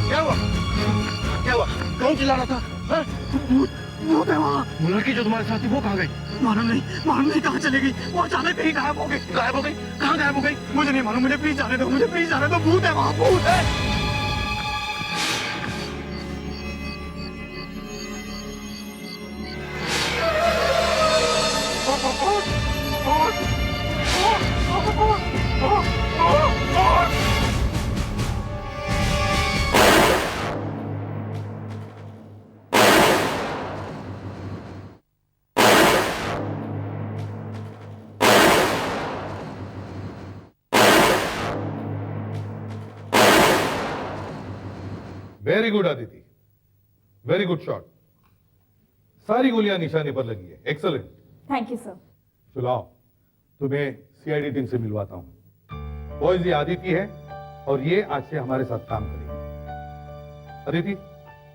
क्या हुआ? क्या हुआ? कौन चिल्ला रहा था? भूत है वहाँ। वो लड़की जो तुम्हारे साथ थी वो कहाँ गई? मालूम नहीं कहाँ चली गई। वो अचानक कहीं गायब हो गई। गायब हो गई? कहाँ गायब हो गई? मुझे नहीं मालूम। मुझे प्लीज जाने दो। भूत है वहाँ, भूत है। Very good Aditi, very good shot. सारी गोलियां निशाने पर लगी है। एक्सलेंट। Thank you sir. चलो तुम्हें सीआईडी टीम से मिलवाता हूं। बॉयज, ये आदिति है और ये आज से हमारे साथ काम करेगी। अदिति,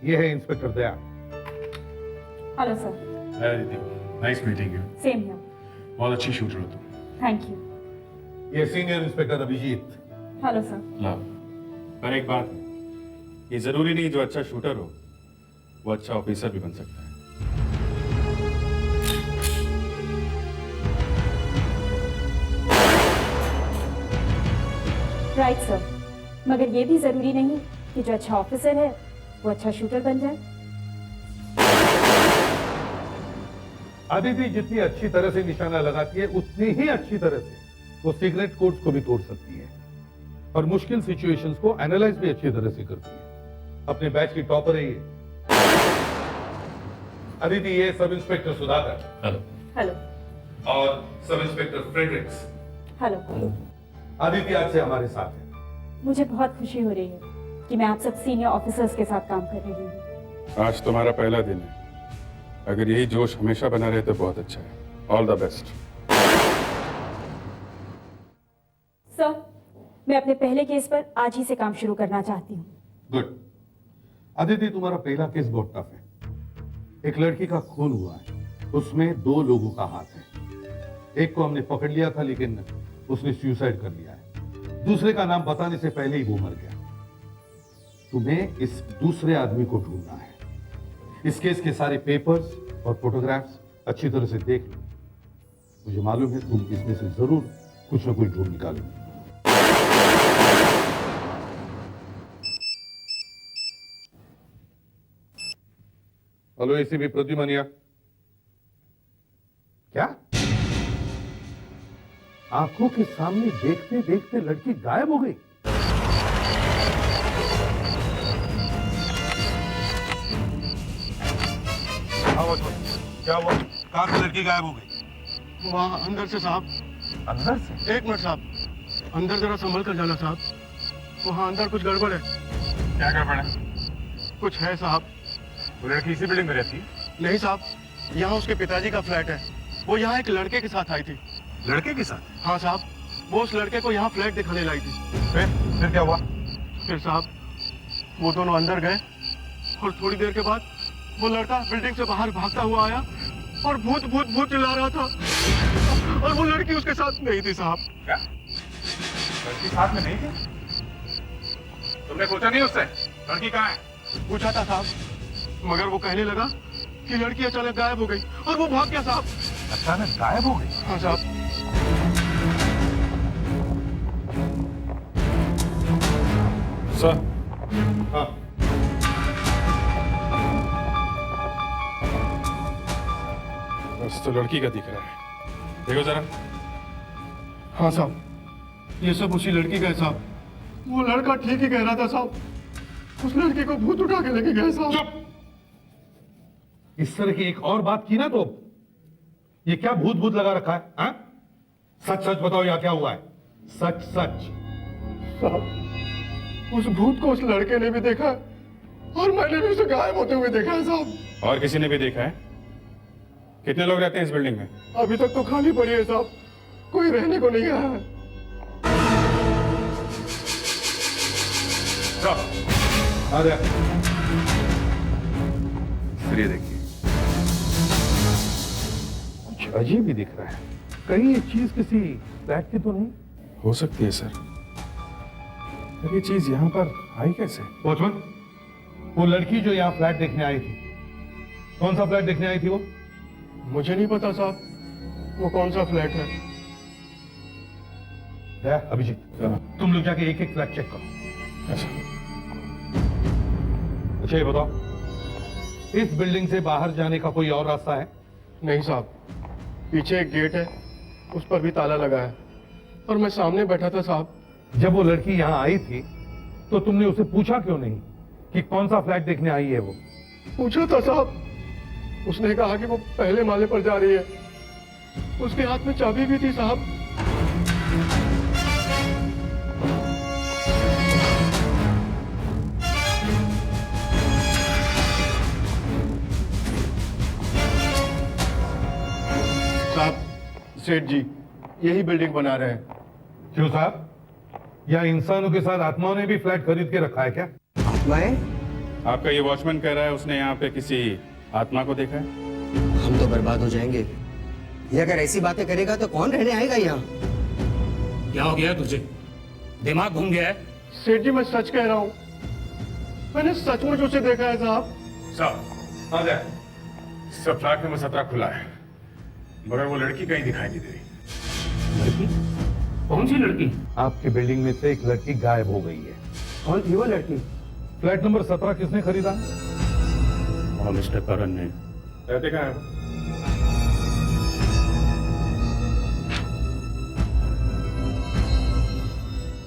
ये है inspector Daya. Hello sir. Hi Aditi, nice meeting you. Same here. बहुत अच्छी शूटर हो तुम। Thank you. ये senior inspector Abhijeet. Hello sir. Love, पर एक बात है, ये जरूरी नहीं जो अच्छा शूटर हो वो अच्छा ऑफिसर भी बन सकता है। राइट सर, मगर ये भी जरूरी नहीं कि जो अच्छा ऑफिसर है वो अच्छा शूटर बन जाए। आदिति जितनी अच्छी तरह से निशाना लगाती है उतनी ही अच्छी तरह से वो सीक्रेट कोड्स को भी तोड़ सकती है और मुश्किल सिचुएशंस को एनालाइज भी अच्छी तरह से करती है। अपने बैच की टॉपर है ये। अदिति, ये sub inspector Sudhakar. Hello. Hello. और sub inspector Fredericks. Hello. Aditi आज से हमारे साथ है। मुझे बहुत खुशी हो रही है कि मैं आप सब सीनियर ऑफिसर्स के साथ काम कर रही हूँ। आज तुम्हारा पहला दिन है, अगर यही जोश हमेशा बना रहे तो बहुत अच्छा है। All the best. सर, मैं अपने पहले केस पर आज ही से काम शुरू करना चाहती हूँ। गुड। आदिति, तुम्हारा पहला केस बहुत टफ है। एक लड़की का खून हुआ है, उसमें 2 लोगों का हाथ है। एक को हमने पकड़ लिया था लेकिन उसने सुसाइड कर लिया है। दूसरे का नाम बताने से पहले ही वो मर गया। तुम्हें इस दूसरे आदमी को ढूंढना है। इस केस के सारे पेपर्स और फोटोग्राफ्स अच्छी तरह से देख लो। मुझे मालूम है तुम इसमें से जरूर कुछ ना कुछ ढूंढ निकालोगे। हेलो एसीपी प्रद्युमनिया। क्या? आंखों के सामने देखते देखते लड़की गायब हो गई। क्या हुआ? कहां से लड़की गायब हो गई? वहाँ अंदर से साहब। अंदर से? 1 मिनट साहब, अंदर जरा संभल कर जाना साहब। वहाँ अंदर कुछ गड़बड़ है। क्या गड़बड़ है? कुछ है साहब। वो लड़की इसी बिल्डिंग में रहती है? नहीं साहब, यहाँ उसके पिताजी का फ्लैट है। वो यहाँ एक लड़के के साथ आई थी। लड़के के साथ? हाँ साहब, वो उस लड़के को यहाँ फ्लैट दिखाने लाई थी। फिर क्या हुआ? फिर साहब वो दोनों अंदर गए और थोड़ी देर के बाद वो लड़का बिल्डिंग से बाहर भागता हुआ आया और भूत भूत भूत चिल्ला रहा था और वो लड़की उसके साथ नहीं थी साहब। क्या? लड़की साथ में नहीं थी? तुमने पूछा नहीं उससे लड़की कहाँ है? पूछा था साहब, मगर वो कहने लगा कि लड़की अचानक गायब हो गई और वो भाग गया साहब। अचानक गायब हो गई? हाँ साहब। सर। हाँ। बस तो लड़की का दिख रहा है, देखो जरा। हाँ साहब, ये सब उसी लड़की का है साहब। वो लड़का ठीक ही कह रहा था साहब, उस लड़की को भूत उठा के लेके गए साहब। चुप! इस तरह की एक और बात की ना तो ये क्या भूत भूत लगा रखा है? हाँ? सच सच बताओ यहाँ क्या हुआ है? सच सच। साहब, उस भूत को उस लड़के ने भी देखा और मैंने भी उसे गायब होते हुए देखा है साहब। और किसी ने भी देखा है? कितने लोग रहते हैं इस बिल्डिंग में? अभी तक तो खाली पड़ी है साहब, कोई रहने को नहीं आया। आ जा। फिर ये देखिए, कुछ अजीब ही दिख रहा है। कहीं ये चीज किसी फ्लैट की तो नहीं? हो सकती है सर, पर ये चीज यहाँ पर आई कैसे? वॉचमैन, वो लड़की जो यहाँ फ्लैट देखने आई थी, कौन सा फ्लैट देखने आई थी वो? मुझे नहीं पता साहब, वो कौन सा फ्लैट है। अभिजीत, तुम लोग जाके एक एक फ्लैट चेक करो। अच्छा ये बताओ, इस बिल्डिंग से बाहर जाने का कोई और रास्ता है? नहीं साहब, पीछे एक गेट है, उस पर भी ताला लगा है, और मैं सामने बैठा था साहब। जब वो लड़की यहाँ आई थी तो तुमने उसे पूछा क्यों नहीं कि कौन सा फ्लैट देखने आई है वो? पूछा था साहब, उसने कहा कि वो पहले माले पर जा रही है। उसके हाथ में चाबी भी थी साहब। साहब, सेठ जी यही बिल्डिंग बना रहे हैं। क्यों साहब, या इंसानों के साथ आत्माओं ने भी फ्लैट खरीद के रखा है क्या? आत्माएं? आपका ये वॉचमैन कह रहा है उसने यहाँ पे किसी आत्मा को देखा है। हम तो बर्बाद हो जाएंगे। ये अगर ऐसी बातें करेगा तो कौन रहने आएगा यहाँ? क्या हो गया तुझे? दिमाग घूम गया है? सेठ जी मैं सच कह रहा हूँ, मैंने सचमुच उसे देखा है साहब। साहब आ जाए, सब फ्लैट नंबर 17 खुला है, मगर वो लड़की कहीं दिखाई नहीं दे रही। लड़की? कौन सी लड़की? आपकी बिल्डिंग में से एक लड़की गायब हो गई है। कौन थी वो लड़की? फ्लैट नंबर 17 किसने खरीदा? और मिस्टर करण ने। रहते कहाँ है?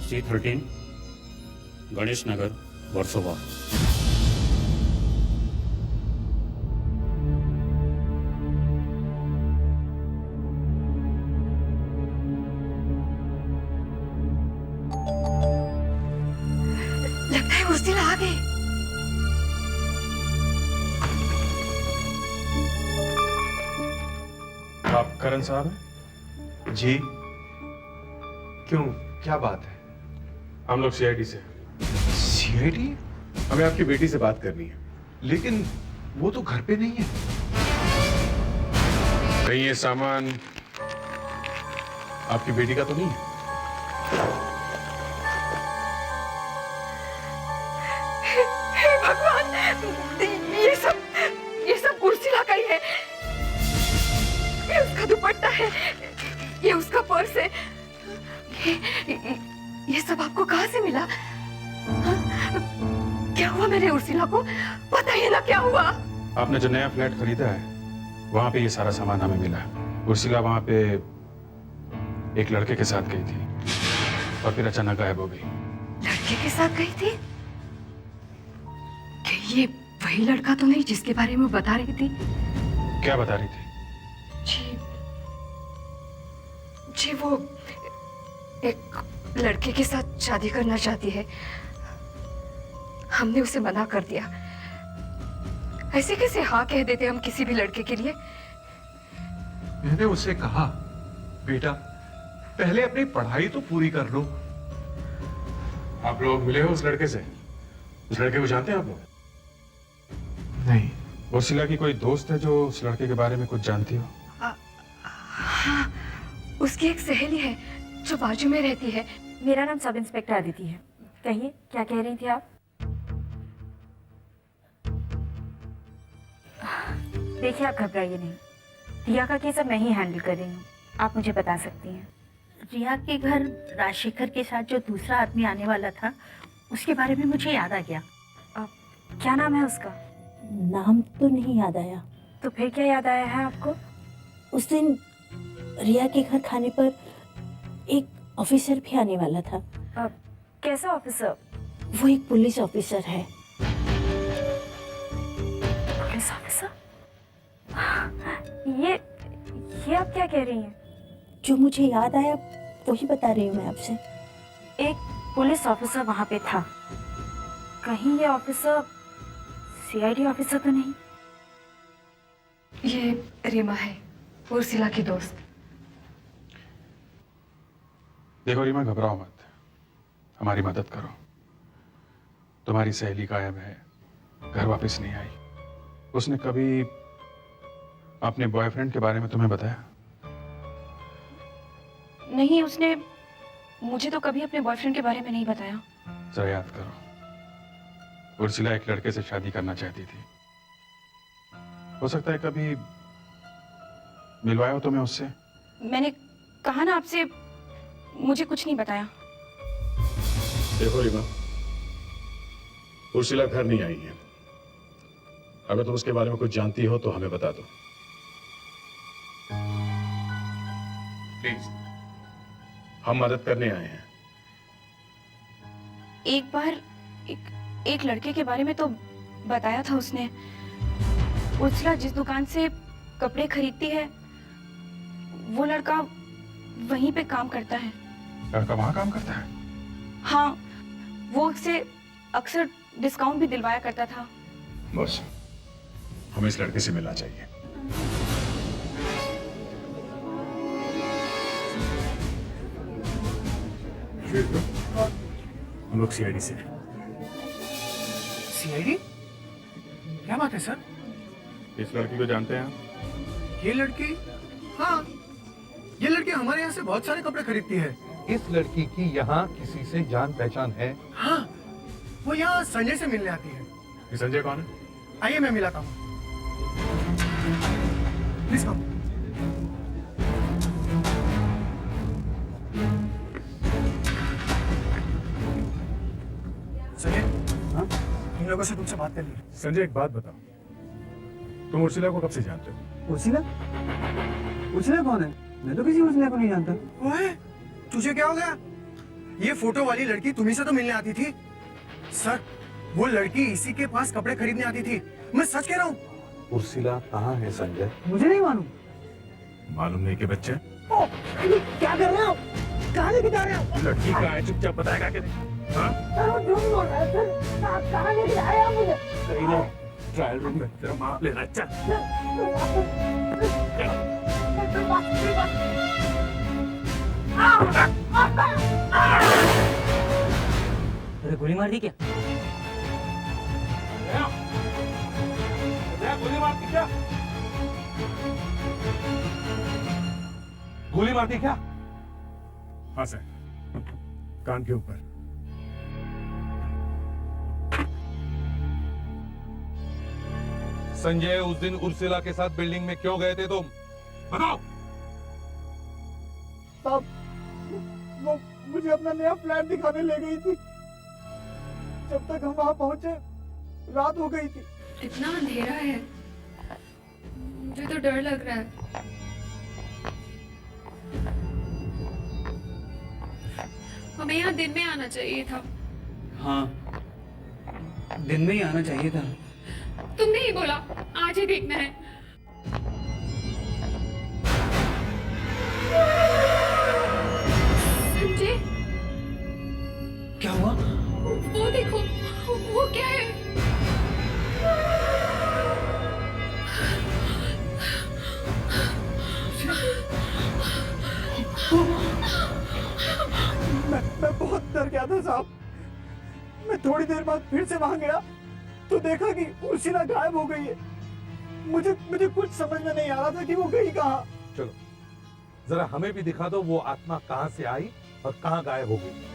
C13 गणेश नगर, वर्सोवा। लगता है उर्सिला आ गई। आप करण साहब हैं? जी, क्यों, क्या बात है? हम लोग CID से। सीआईडी? हमें आपकी बेटी से बात करनी है। लेकिन वो तो घर पे नहीं है। कहीं ये सामान आपकी बेटी का तो नहीं है? हे भगवान, ये सब उर्सिला का ही है। ये उसका दुपट्टा है, ये उसका पर्स है। ये सब आपको कहाँ से मिला? हाँ? क्या हुआ मेरे उर्सिला को? बताइए ना क्या हुआ? आपने जो नया फ्लैट खरीदा है, वहां पे ये सारा सामान हमें मिला। उर्सिला वहां पे एक लड़के के साथ गई थी और फिर अचानक गायब हो गई। लड़के के साथ गई थी? क्या ये वही लड़का तो नहीं जिसके बारे में बता रही थी? क्या बता रही थी? जी वो एक लड़के के साथ शादी करना चाहती है। हमने उसे मना कर दिया। ऐसे कैसे हाँ कह देते हम किसी भी लड़के के लिए? मैंने उसे कहा, बेटा पहले अपनी पढ़ाई तो पूरी कर लो। आप लोग मिले हो उस लड़के से? उस लड़के को जानते हैं आप लोग? नहीं। उर्सिला की कोई दोस्त है जो उस लड़के के बारे में कुछ जानती हो? हाँ, उसकी एक सहेली है जो बाजू में रहती है। मेरा नाम सब इंस्पेक्टर अदिति है। कहिए, क्या कह रही थी आप? देखिए, आप घबराइए नहीं। रिया का केस अब मैं ही हैंडल कर रही हूँ। आप मुझे बता सकती हैं। रिया के घर राजशेखर के साथ जो दूसरा आदमी आने वाला था, उसके बारे में मुझे याद आ गया। क्या नाम है उसका? नाम तो नहीं याद आया। तो फिर क्या याद आया है आपको? उस दिन रिया के घर खाने पर एक ऑफिसर भी आने वाला था। कैसा ऑफिसर? वो एक पुलिस ऑफिसर है। Police officer? ये आप क्या कह रही हैं? जो मुझे याद आया वही बता रही हूँ मैं आपसे। एक पुलिस ऑफिसर वहां पे था। कहीं ये ऑफिसर CID ऑफिसर तो नहीं? ये रीमा है, उर्सिला की दोस्त। देखो रीमा, घबराओ मत, हमारी मदद करो। तुम्हारी सहेली गायब है, घर वापस नहीं आई। उसने कभी अपने बॉयफ्रेंड के बारे में तुम्हें बताया? नहीं, उसने मुझे तो कभी अपने बॉयफ्रेंड के बारे में नहीं बताया। जरा याद करो, उर्सिला एक लड़के से शादी करना चाहती थी। हो सकता है कभी मिलवाया हो तुम्हें उससे? मैंने कहा ना आपसे, मुझे कुछ नहीं बताया। देखो रीमा, उर्सिला घर नहीं आई है। अगर तुम उसके बारे में कुछ जानती हो तो हमें बता दो प्लीज, हम मदद करने आए हैं। एक बार एक लड़के के बारे में तो बताया था उसने। उर्सिला जिस दुकान से कपड़े खरीदती है, वो लड़का वहीं पे काम करता है। लड़का वहां काम करता है? हाँ, वो उससे अक्सर डिस्काउंट भी दिलवाया करता था। बस, हमें इस लड़के से मिलना चाहिए। हम लोग सीआईडी से। सीआईडी? क्या बात है सर? इस लड़की को जानते हैं आप? ये लड़की? हाँ, ये लड़की हमारे यहाँ से बहुत सारे कपड़े खरीदती है। इस लड़की की यहाँ किसी से जान पहचान है? हाँ, वो यहाँ संजय से मिलने आती है। ये संजय कौन है? आइए मैं मिलाता हूँ। Please come. संजय, हाँ? इन लोगों से तुमसे बात करनी है। संजय, एक बात बताओ, तुम उर्सिला को कब से जानते हो? उर्सिला? उर्सिला कौन है? मैं तो किसी उर्सिला को नहीं जानता। ओए, तुझे क्या हो गया? ये फोटो वाली लड़की तुम्ही से तो मिलने आती थी। सर, वो लड़की इसी के पास कपड़े खरीदने आती थी। मैं सच कह रहा हूँ। उर्सिला कहाँ है संजय? मुझे नहीं मालूम। मालूम नहीं कि बच्चे? क्या कर रहे हो? कहाँ लेके जा रहे हो? लड़की कहाँ है? चुपचाप बताएगा कि नहीं? हाँ? सर, वो झूठ बोल रहा है सर। कहाँ लेके जा रहे हो मुझे? सही नहीं, ट्रायल रूम में तेरा माप लेना। चल। अरे गोली मार दी क्या? गोली मार दी क्या? गोली मार दी क्या? हाँ सर, कान के ऊपर। संजय, उस दिन उर्सिला के साथ बिल्डिंग में क्यों गए थे तुम? बताओ। साहब, वो मुझे अपना नया फ्लैट दिखाने ले गई थी। जब तक हम वहां पहुंचे, रात हो गई थी। इतना अंधेरा है, मुझे तो डर लग रहा है। हमें यहाँ दिन में आना चाहिए था। हाँ, दिन में ही आना चाहिए था। तुमने ही बोला आज ही देखना है। संजय, क्या हुआ? वो देखो, वो क्या है? मैं बहुत डर गया था साहब। मैं थोड़ी देर बाद फिर से वहां गया तो देखा कि उर्सिला गायब हो गई है। मुझे कुछ समझ में नहीं आ रहा था कि वो गई कहाँ। चलो, जरा हमें भी दिखा दो वो आत्मा कहाँ से आई और कहाँ गायब हो गई।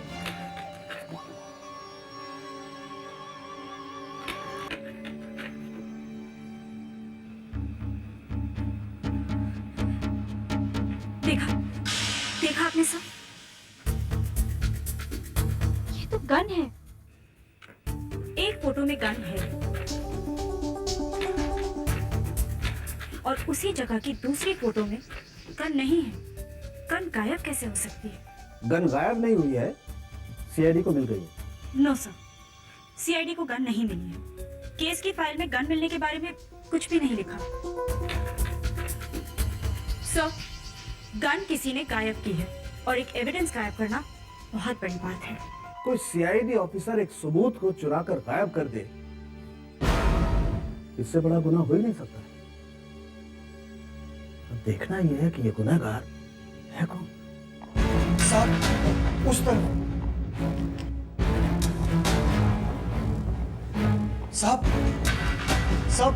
देखा आपने सब? ये तो गन है। एक फोटो में गन है और उसी जगह की दूसरी फोटो में गन नहीं है। गन गायब कैसे हो सकती है? गन गायब नहीं हुई है, सीआईडी को मिल गई है। नो सर, सीआईडी को गन नहीं मिली है। केस की फाइल में गन मिलने के बारे में कुछ भी नहीं लिखा। सर, गन किसी ने गायब की है और एक एविडेंस गायब करना बहुत बड़ी बात है। कोई सीआईडी ऑफिसर एक सबूत को चुराकर गायब कर दे, इससे बड़ा गुनाह हो ही नहीं सकता। अब देखना यह है कि ये गुनहगार है कौन। साहब, उस तरफ। साहब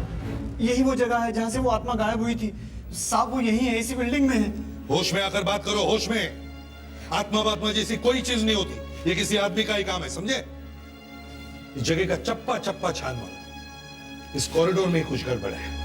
यही वो जगह है जहां से वो आत्मा गायब हुई थी। साहब वो यही है, इसी बिल्डिंग में है। होश में आकर बात करो, होश में। आत्मा बात्मा जैसी कोई चीज नहीं होती, ये किसी आदमी का ही काम है, समझे? इस जगह का चप्पा चप्पा छान मारो, इस कॉरिडोर में ही कुछ गड़बड़ है।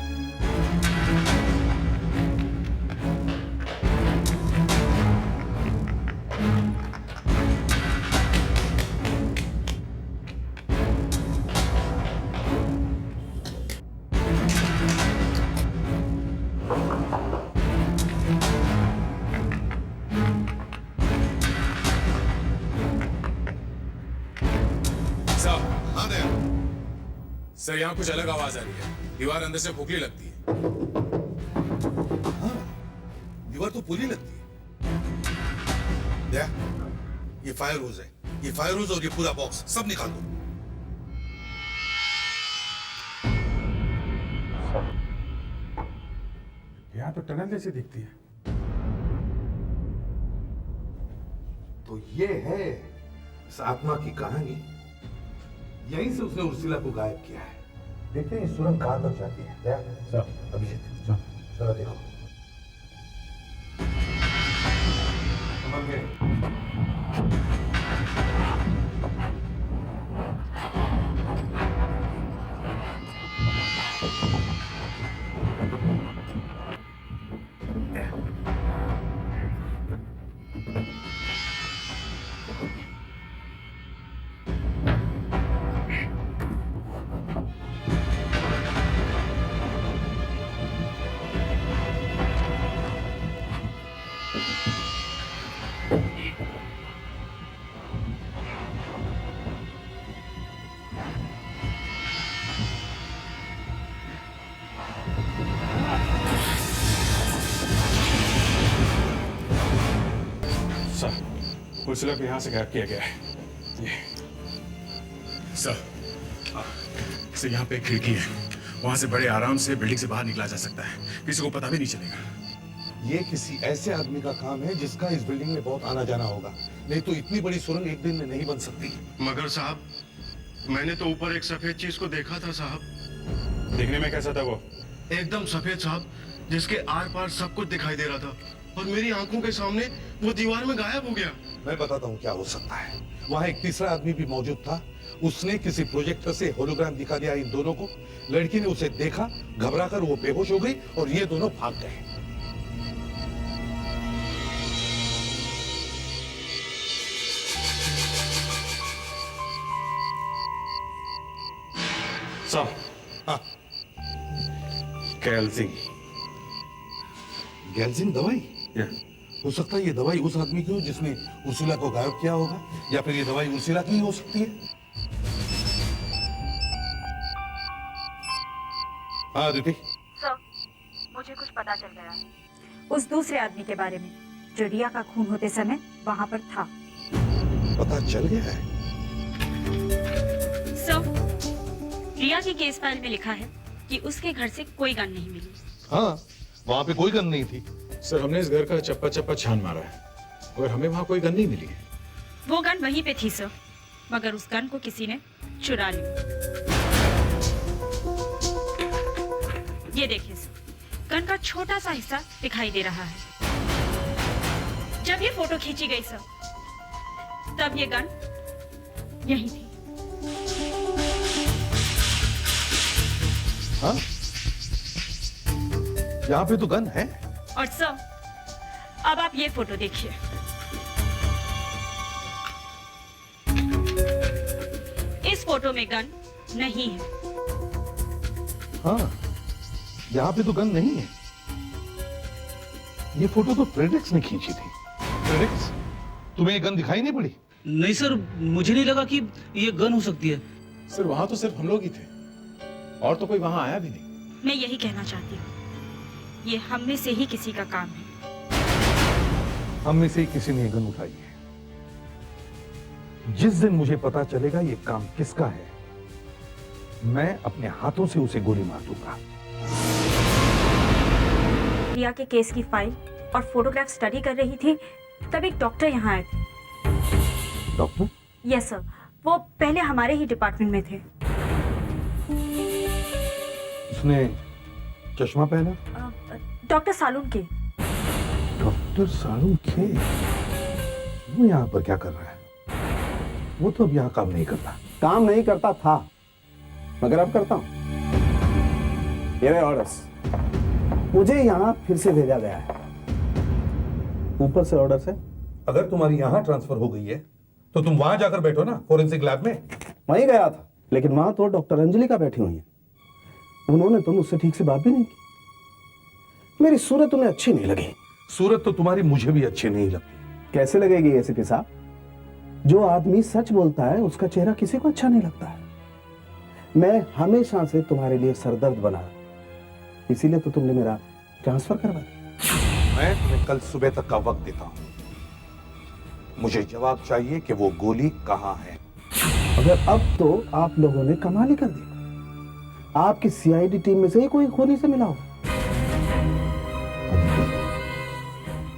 सर यहाँ कुछ अलग आवाज आ रही है, दीवार अंदर से खोखली लगती है। हाँ, दीवार तो पूरी लगती है। ये फायर होज है, ये फायर होज और ये पूरा बॉक्स सब निकाल दो। यहाँ तो टनल जैसी दिखती है। तो ये है इस आत्मा की कहानी। यहीं से उसने उर्सिला को गायब किया है। देखते हैं ये सुरंग कहां तक जाती है। अभिजीत जरा देखो। समझ गए? उर्सिला को यहाँ से गायब किया गया है। ये सर, इसे यहाँ पे एक खिड़की है, वहां से बड़े आराम से बिल्डिंग से बाहर निकला जा सकता है, किसी को पता भी नहीं चलेगा। ये किसी ऐसे आदमी का काम है जिसका इस बिल्डिंग में बहुत आना जाना होगा, नहीं तो इतनी बड़ी सुरंग एक दिन में नहीं बन सकती। मगर साहब, मैंने तो ऊपर एक सफेद चीज को देखा था साहब। देखने में कैसा था वो? एकदम सफेद साहब, जिसके आर पार सब कुछ दिखाई दे रहा था और मेरी आंखों के सामने वो दीवार में गायब हो गया। मैं बताता हूँ क्या हो सकता है। वहाँ एक तीसरा आदमी भी मौजूद था, उसने किसी प्रोजेक्टर से होलोग्राम दिखा दिया इन दोनों को। लड़की ने उसे देखा, घबराकर वो बेहोश हो गई और ये दोनों भाग गए। साहब, हाँ, कैल्सिंग गैल्जिन दवाई? हो सकता है ये दवाई उस आदमी की हो जिसने उर्सिला को गायब किया होगा, या फिर ये दवाई उर्सिला की हो सकती है। हाँ अदिति। सर, मुझे कुछ पता चल गया उस दूसरे आदमी के बारे में जो रिया का खून होते समय वहां पर था। पता चल गया है? सर, रिया की केस फाइल में लिखा है कि उसके घर से कोई गन नहीं मिली। हाँ, वहाँ पे कोई गन नहीं थी। सर, हमने इस घर का चप्पा चप्पा छान मारा है, मगर हमें वहाँ कोई गन नहीं मिली है। वो गन वहीं पे थी सर, मगर उस गन को किसी ने चुरा ली। ये देखिए सर, गन का छोटा सा हिस्सा दिखाई दे रहा है। जब ये फोटो खींची गई सर, तब ये गन यहीं थी। हाँ? यहाँ पे तो गन है। और सर, अब आप ये फोटो देखिए। इस फोटो में गन नहीं है। हाँ, यहाँ पे तो गन नहीं है। ये फोटो तो प्रेडेक्स ने खींची थी। प्रेडेक्स, तुम्हें ये गन दिखाई नहीं पड़ी? नहीं सर, मुझे नहीं लगा कि ये गन हो सकती है। सर, वहाँ तो सिर्फ हम लोग ही थे और तो कोई वहाँ आया भी नहीं। मैं यही कहना चाहती हूँ, ये हम में से ही किसी का काम है। हम में से ही किसी ने ये गन उठाई है। जिस दिन मुझे पता चलेगा ये काम किसका है, मैं अपने हाथों से उसे गोली मार दूंगा। रिया के केस की फाइल और फोटोग्राफ स्टडी कर रही थी, तब एक डॉक्टर यहाँ आए थे। डॉक्टर? यस सर, वो पहले हमारे ही डिपार्टमेंट में थे। उसने चश्मा पहना? डॉक्टर सालून के। डॉक्टर सालून के? वो यहाँ पर क्या कर रहा है? वो तो अब यहाँ काम नहीं करता। काम नहीं करता था, मगर अब करता हूं। ये रहे ऑर्डर्स। मुझे यहाँ फिर से भेजा गया है। ऊपर से ऑर्डर्स है। अगर तुम्हारी यहाँ ट्रांसफर हो गई है तो तुम वहां जाकर बैठो ना, फोरेंसिक लैब में। वहीं गया था, लेकिन वहां तो डॉक्टर अंजलिका बैठी हुई है। उन्होंने तो मुझसे ठीक से बात भी नहीं की। मेरी सूरत उन्हें अच्छी नहीं लगी। सूरत तो तुम्हारी मुझे भी अच्छी नहीं लगती। कैसे लगेगी एसीपी साहब? जो आदमी सच बोलता है उसका चेहरा किसी को अच्छा नहीं लगता है। मैं हमेशा से तुम्हारे लिए सरदर्द बना, इसीलिए तो तुमने मेरा ट्रांसफर करवा दिया। मैं तुम्हें कल सुबह तक का वक्त देता हूं। मुझे जवाब चाहिए कि वो गोली कहां है। अगर अब तो आप लोगों ने कमाल ही कर दी। आपकी सीआईडी टीम में से ही कोई खूनी से मिला होगा।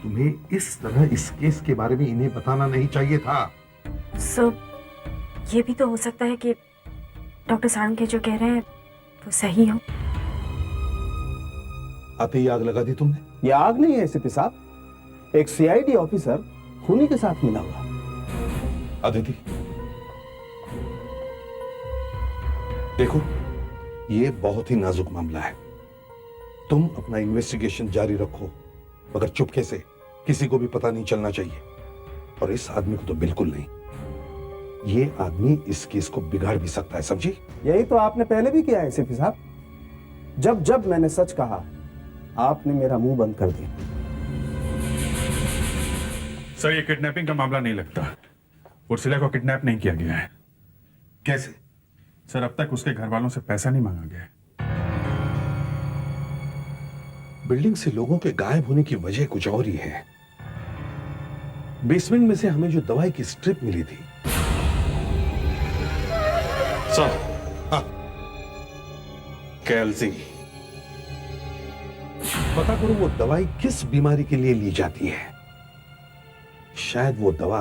तुम्हें इस तरह इस केस के बारे में इन्हें बताना नहीं चाहिए था। सर, ये भी तो हो सकता है कि डॉक्टर सारंग के जो कह रहे हैं वो सही हो। आते ही आग लगा दी तुमने। ये आग नहीं है एसीपी साहब, एक सीआईडी ऑफिसर खूनी के साथ मिला हुआ। अदिति, देखो, ये बहुत ही नाजुक मामला है। तुम अपना इन्वेस्टिगेशन जारी रखो, मगर चुपके से, किसी को भी पता नहीं चलना चाहिए। और इस आदमी को तो बिल्कुल नहीं। ये आदमी इस केस को बिगाड़ भी सकता है, समझी? यही तो आपने पहले भी किया है एसीपी साहब। जब जब मैंने सच कहा, आपने मेरा मुंह बंद कर दिया। सर, ये किडनैपिंग का मामला नहीं लगता। उर्सिला को किडनैप नहीं किया गया है। कैसे? सर, अब तक उसके घर वालों से पैसा नहीं मांगा गया है। बिल्डिंग से लोगों के गायब होने की वजह कुछ और ही है। बेसमेंट में से हमें जो दवाई की स्ट्रिप मिली थी। सर, हाँ, कैल्सी। पता करो वो दवाई किस बीमारी के लिए ली जाती है। शायद वो दवा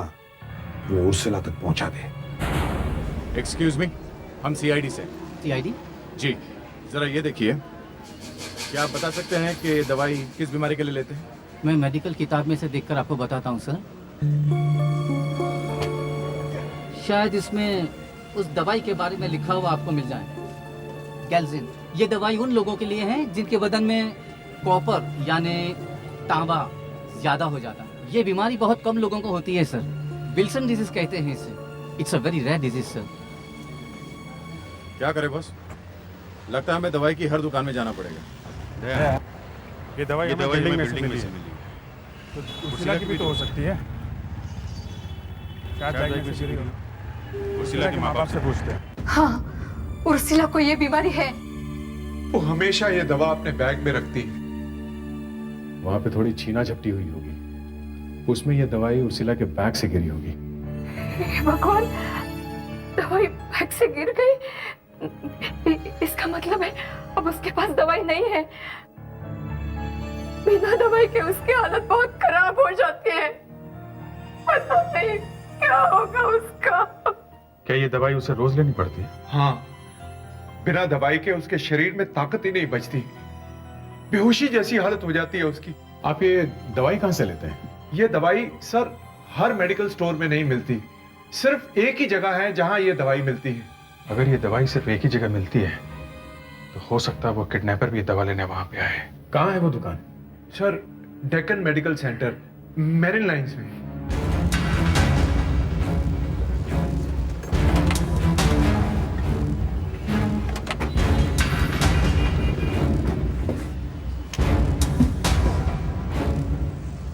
वो उर्सिला तक पहुंचा दे। एक्सक्यूज मी, हम सीआईडी से। सीआईडी? जी, जरा ये देखिए, क्या आप बता सकते हैं कि दवाई किस बीमारी के लिए लेते हैं? मैं मेडिकल किताब में से देखकर आपको बताता हूँ सर। शायद इसमें उस दवाई के बारे में लिखा हुआ आपको मिल जाए। कैल्सिन। ये दवाई उन लोगों के लिए है जिनके बदन में कॉपर यानी तांबा ज्यादा हो जाता है। ये बीमारी बहुत कम लोगों को होती है सर। विल्सन डिजीज कहते हैं इसे। It's a very rare disease sir. क्या करें बॉस? लगता है हमें दवाई की हर दुकान में जाना पड़ेगा। ये दवाई हमें बिल्डिंग में से मिली है। तो उर्सिला की भी तो हो सकती है। क्या चाहिए? उर्सिला के माँ बाप से पूछते हैं। हाँ, उर्सिला को ये बीमारी है। वो हमेशा ये दवा अपने बैग में रखती। वहां पे थोड़ी छीना झपटी हुई होगी, उसमें ये दवाई उर्सिला के बैग से गिरी होगी। भगवान, दवाई बैग से गिर गई। इसका मतलब है अब उसके पास दवाई नहीं है। बिना दवाई के उसकी हालत बहुत खराब हो जाती है। पता नहीं क्या होगा उसका। क्या ये दवाई उसे रोज लेनी पड़ती है? हाँ, बिना दवाई के उसके शरीर में ताकत ही नहीं बचती। बेहोशी जैसी हालत हो जाती है उसकी। आप ये दवाई कहाँ से लेते हैं? ये दवाई सर हर मेडिकल स्टोर में नहीं मिलती। सिर्फ एक ही जगह है जहां ये दवाई मिलती है। अगर ये दवाई सिर्फ एक ही जगह मिलती है तो हो सकता है वो किडनैपर भी दवा लेने वहां पे आए। कहाँ है वो दुकान? Sir, Deccan medical centre, marine lines में।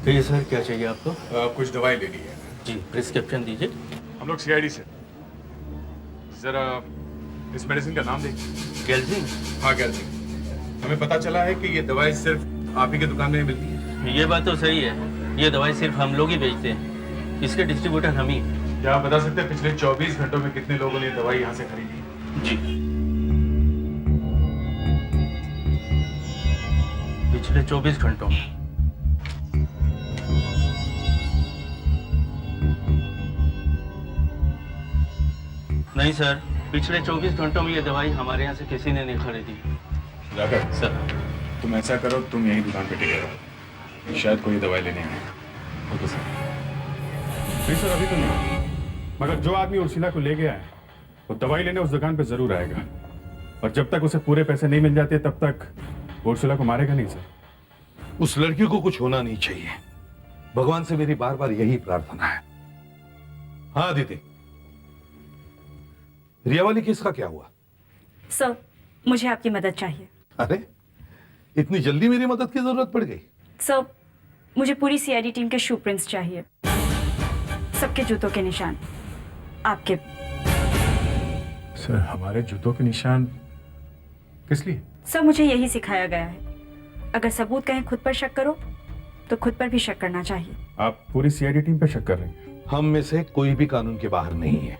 जी सर, क्या चाहिए आपको? कुछ दवाई लेनी है। जी, प्रिस्क्रिप्शन दीजिए। हम लोग सीआईडी से। जरा इस मेडिसिन का नाम देखिए। कैल्सिन? हाँ, कैल्सिन। हमें पता चला है कि ये दवाई सिर्फ आप ही की दुकान में मिलती है। ये बात तो सही है। ये दवाई सिर्फ हम लोग ही बेचते हैं। इसके डिस्ट्रीब्यूटर हम ही। क्या आप बता सकते हैं पिछले 24 घंटों में कितने लोगों ने ये दवाई यहाँ से खरीदी? जी, पिछले 24 घंटों में नहीं सर, पिछले 24 घंटों में ये दवाई हमारे यहाँ से किसी ने नहीं खरीदी। राघव, सर तुम ऐसा करो, तुम यही दुकान पे टिके रहो, शायद कोई दवाई लेने आए। Okay sir. नहीं सर, अभी तो नहीं, मगर जो आदमी उर्सिला को ले गया है वो दवाई लेने उस दुकान पे जरूर आएगा, और जब तक उसे पूरे पैसे नहीं मिल जाते तब तक उर्सिला को मारेगा नहीं सर। उस लड़की को कुछ होना नहीं चाहिए, भगवान से मेरी बार बार यही प्रार्थना है। हाँ अदिति, रिया वाली केस का क्या हुआ? सर, मुझे आपकी मदद चाहिए। अरे इतनी जल्दी मेरी मदद की जरूरत पड़ गई? सर, मुझे पूरी सीआईडी टीम के शू प्रिंट्स चाहिए, सबके जूतों के निशान आपके। सर, हमारे जूतों के निशान किस लिए? सर, मुझे यही सिखाया गया है, अगर सबूत कहें खुद पर शक करो तो खुद पर भी शक करना चाहिए। आप पूरी सीआईडी टीम पे शक कर रहे हैं? हम में से कोई भी कानून के बाहर नहीं है,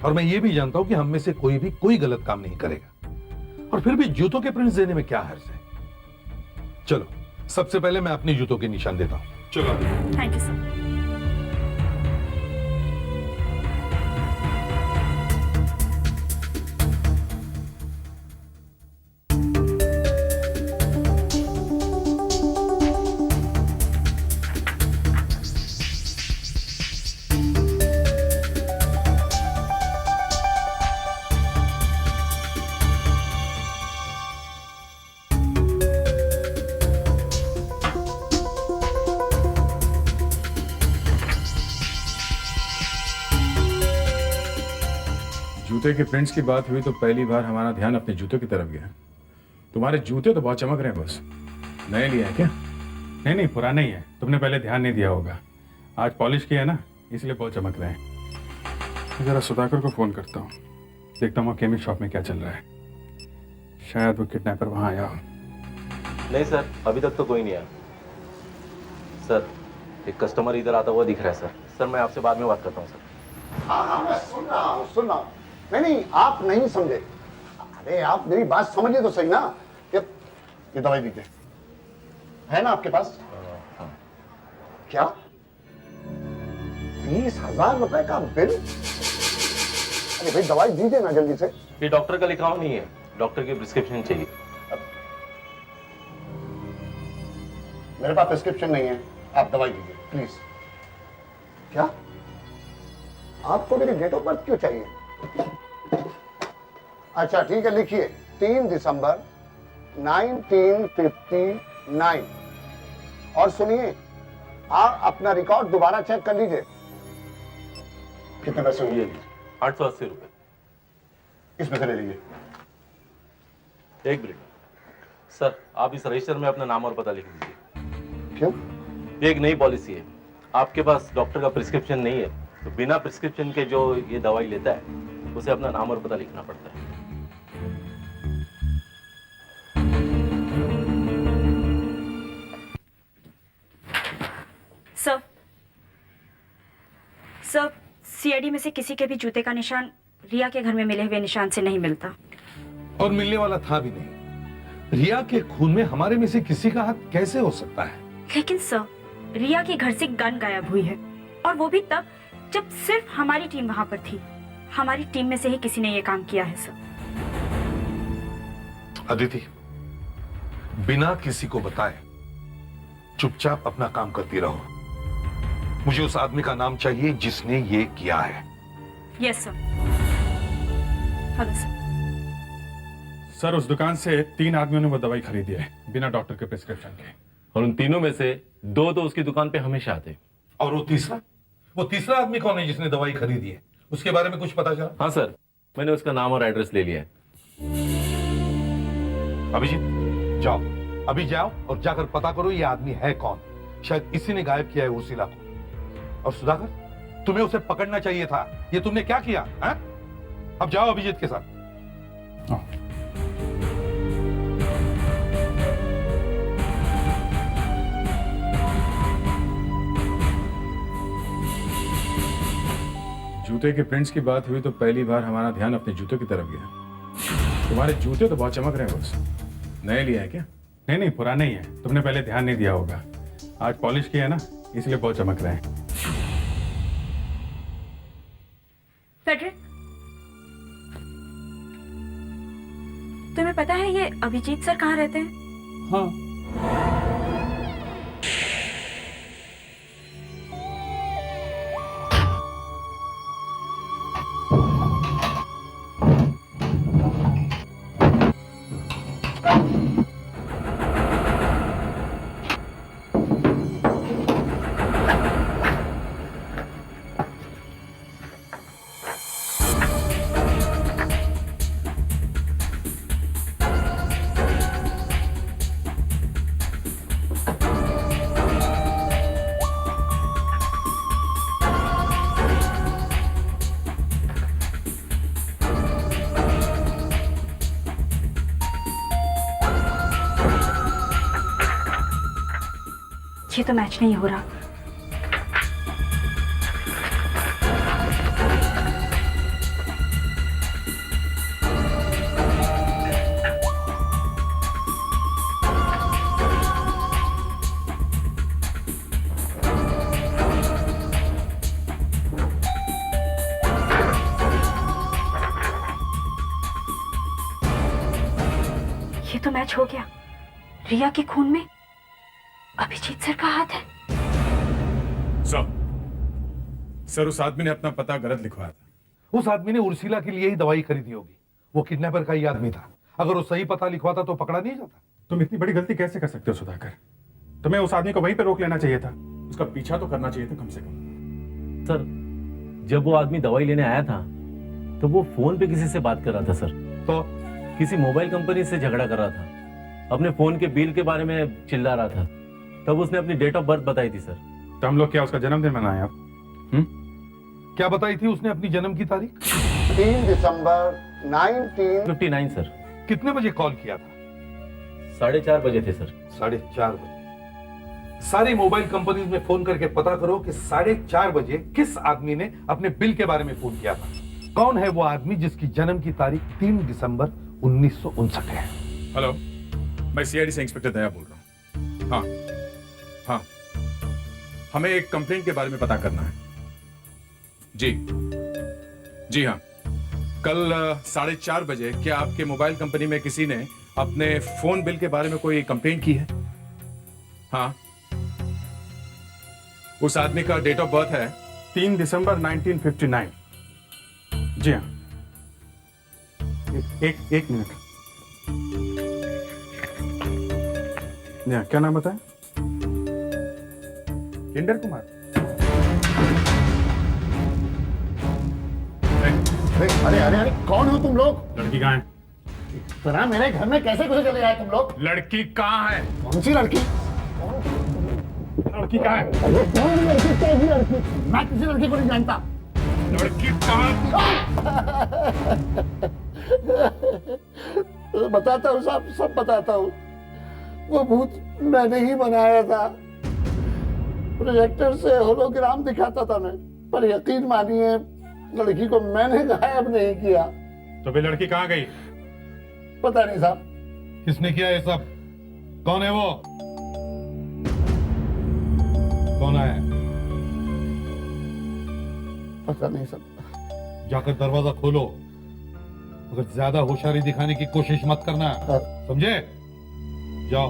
और मैं ये भी जानता हूं कि हम में से कोई भी कोई गलत काम नहीं करेगा, और फिर भी जूतों के प्रिंट्स देने में क्या हर्ज है? चलो, सबसे पहले मैं अपने जूतों के निशान देता हूं। चलो। Thank you sir. जूते के प्रिंट्स की बात हुई तो पहली बार हमारा ध्यान अपने जूतों की तरफ गया। तुम्हारे जूते तो बहुत चमक रहे हैं बस, नए लिए हैं क्या? नहीं नहीं, पुराना ही है, तुमने पहले ध्यान नहीं दिया होगा, आज पॉलिश किया है ना, इसलिए बहुत चमक रहे हैं। जरा सुधाकर को फोन करता हूँ, देखता हूँ केमिस्ट शॉप में क्या चल रहा है, शायद वो किडनैपर वहाँ आया हो। नहीं सर, अभी तक तो कोई नहीं आया। सर, एक कस्टमर इधर आता हुआ दिख रहा है सर। सर, मैं आपसे बाद में बात करता हूँ सर। हाँ, मैं सुन रहा हूँ। नहीं, आप नहीं समझे। अरे आप मेरी बात समझिए तो सही ना। ये दवाई दीजिए, है ना आपके पास? हाँ। क्या 20,000 रुपए का बिल? अरे भाई दवाई दीजिए ना जल्दी से। ये डॉक्टर का लिखा हुआ नहीं है, डॉक्टर की प्रिस्क्रिप्शन चाहिए। मेरे पास प्रिस्क्रिप्शन नहीं है, आप दवाई दीजिए प्लीज। क्या आपको मेरी डेट ऑफ बर्थ क्यों चाहिए? अच्छा ठीक है, लिखिए 3 दिसंबर 1959। और सुनिए, आप अपना रिकॉर्ड दोबारा चेक कर लीजिए। कितने पैसे हुए? 880 रुपए। इसमें से ले लीजिए। एक मिनट सर, आप इस रजिस्टर में अपना नाम और पता लिख दीजिए। क्यों? ये एक नई पॉलिसी है, आपके पास डॉक्टर का प्रिस्क्रिप्शन नहीं है तो बिना प्रिस्क्रिप्शन के जो ये दवाई लेता है उसे अपना नाम और पता लिखना पड़ता है। सर, सीआईडी में से किसी के भी जूते का निशान रिया के घर में मिले हुए निशान से नहीं मिलता। और मिलने वाला था भी नहीं। रिया के खून में हमारे में से किसी का हाथ कैसे हो सकता है? लेकिन सर, रिया के घर से गन गायब हुई है, और वो भी तब जब सिर्फ हमारी टीम वहां पर थी। हमारी टीम में से ही किसी ने ये काम किया है सर। अदिति, बिना किसी को बताए चुपचाप अपना काम करती रहो। मुझे उस आदमी का नाम चाहिए जिसने ये किया है। Yes sir. Hello sir. Sir, उस दुकान से 3 आदमियों ने वो दवाई खरीदी है बिना डॉक्टर के प्रिस्क्रिप्शन के, और उन तीनों में से 2 तो उसकी दुकान पे हमेशा आते। और वो तीसरा आदमी कौन है जिसने दवाई खरीदी है? उसके बारे में कुछ पता चला? हाँ सर, मैंने उसका नाम और एड्रेस ले लिया है। अभिजीत, जाओ अभी जाओ और जाकर पता करो ये आदमी है कौन। शायद इसी ने गायब किया है उर्सिला को। और सुधाकर, तुम्हें उसे पकड़ना चाहिए था। ये तुमने क्या किया है? अब जाओ अभिजीत के साथ। जूते के प्रिंट्स की बात हुई तो पहली बार हमारा ध्यान अपने जूतों की तरफ गया। तुम्हारे जूते तो बहुत चमक रहे हैं बस, नए लिए हैं क्या? नहीं नहीं, पुराना ही है, तुमने पहले ध्यान नहीं दिया होगा, आज पॉलिश किया है ना, इसलिए बहुत चमक रहे हैं। फेडरिक, पता है ये अभिजीत सर कहाँ रहते हैं? हाँ, ये तो मैच नहीं हो रहा। ये तो मैच हो गया। रिया के खून में अभिजीत सर का हाथ है। सर उस आदमी ने अपना पता गलत लिखवाया था। उस आदमी ने उर्सिला के लिए ही दवाई खरीदी होगी। वो किडनैपर का ही आदमी था। अगर वो सही पता लिखवाता तो पकड़ा नहीं जाता। तुम इतनी बड़ी गलती कैसे कर सकते हो सुधाकर? तुम्हें उस आदमी को वहीं पे रोक लेना चाहिए था, उसका पीछा तो करना चाहिए था कम से कम। सर जब वो आदमी दवाई लेने आया था तो वो फोन पे किसी से बात कर रहा था सर। तो किसी मोबाइल कंपनी से झगड़ा कर रहा था, अपने फोन के बिल के बारे में चिल्ला रहा था। तब उसने अपनी डेट ऑफ बर्थ बताई थी सर। तो हम लोग क्या उसका जन्मदिन मनाए आप? क्या बताई थी उसने अपनी जन्म की तारीख? 3 दिसंबर 1959 सर। कितने बजे कॉल किया था? 4:30 बजे थे सर। 4:30 बजे। सारी मोबाइल कंपनीज में फोन करके पता करो कि 4:30 बजे किस आदमी ने अपने बिल के बारे में फोन किया था। कौन है वो आदमी जिसकी जन्म की तारीख 3 दिसंबर 1959 है? हेलो, मैं सीआईडी से इंस्पेक्टर दया बोल रहा हूँ। हाँ, हमें एक कंप्लेंट के बारे में पता करना है। जी हाँ, कल 4:30 बजे क्या आपके मोबाइल कंपनी में किसी ने अपने फोन बिल के बारे में कोई कंप्लेंट की है? हाँ, उस आदमी का डेट ऑफ बर्थ है 3 दिसंबर 1959। जी हाँ, एक मिनट। क्या नाम बताया? किंडर कुमार। अरे अरे अरे कौन हो तुम लोग? लड़की कहाँ है? तरह मेरे घर में कैसे घुसे चले आए तुम लोग? लड़की कहाँ है? कौन सी लड़की? लड़की कहाँ है? अरे कौन लड़की? कैसी लड़की? मैं किसी लड़की को नहीं जानता। लड़की कहाँ? बताता हूँ साहब, सब बताता हूँ। वो भूत मैंने ही बनाया था। प्रोजेक्टर से होलोग्राम दिखाता था मैं, पर यकीन मानिए लड़की को मैंने गायब नहीं किया। तो फिर लड़की कहाँ गई? पता नहीं साहब। किसने किया ये सब? कौन है वो? कौन है? पता नहीं साहब। जाकर दरवाजा खोलो। अगर ज्यादा होशियारी दिखाने की कोशिश मत करना, समझे? जाओ।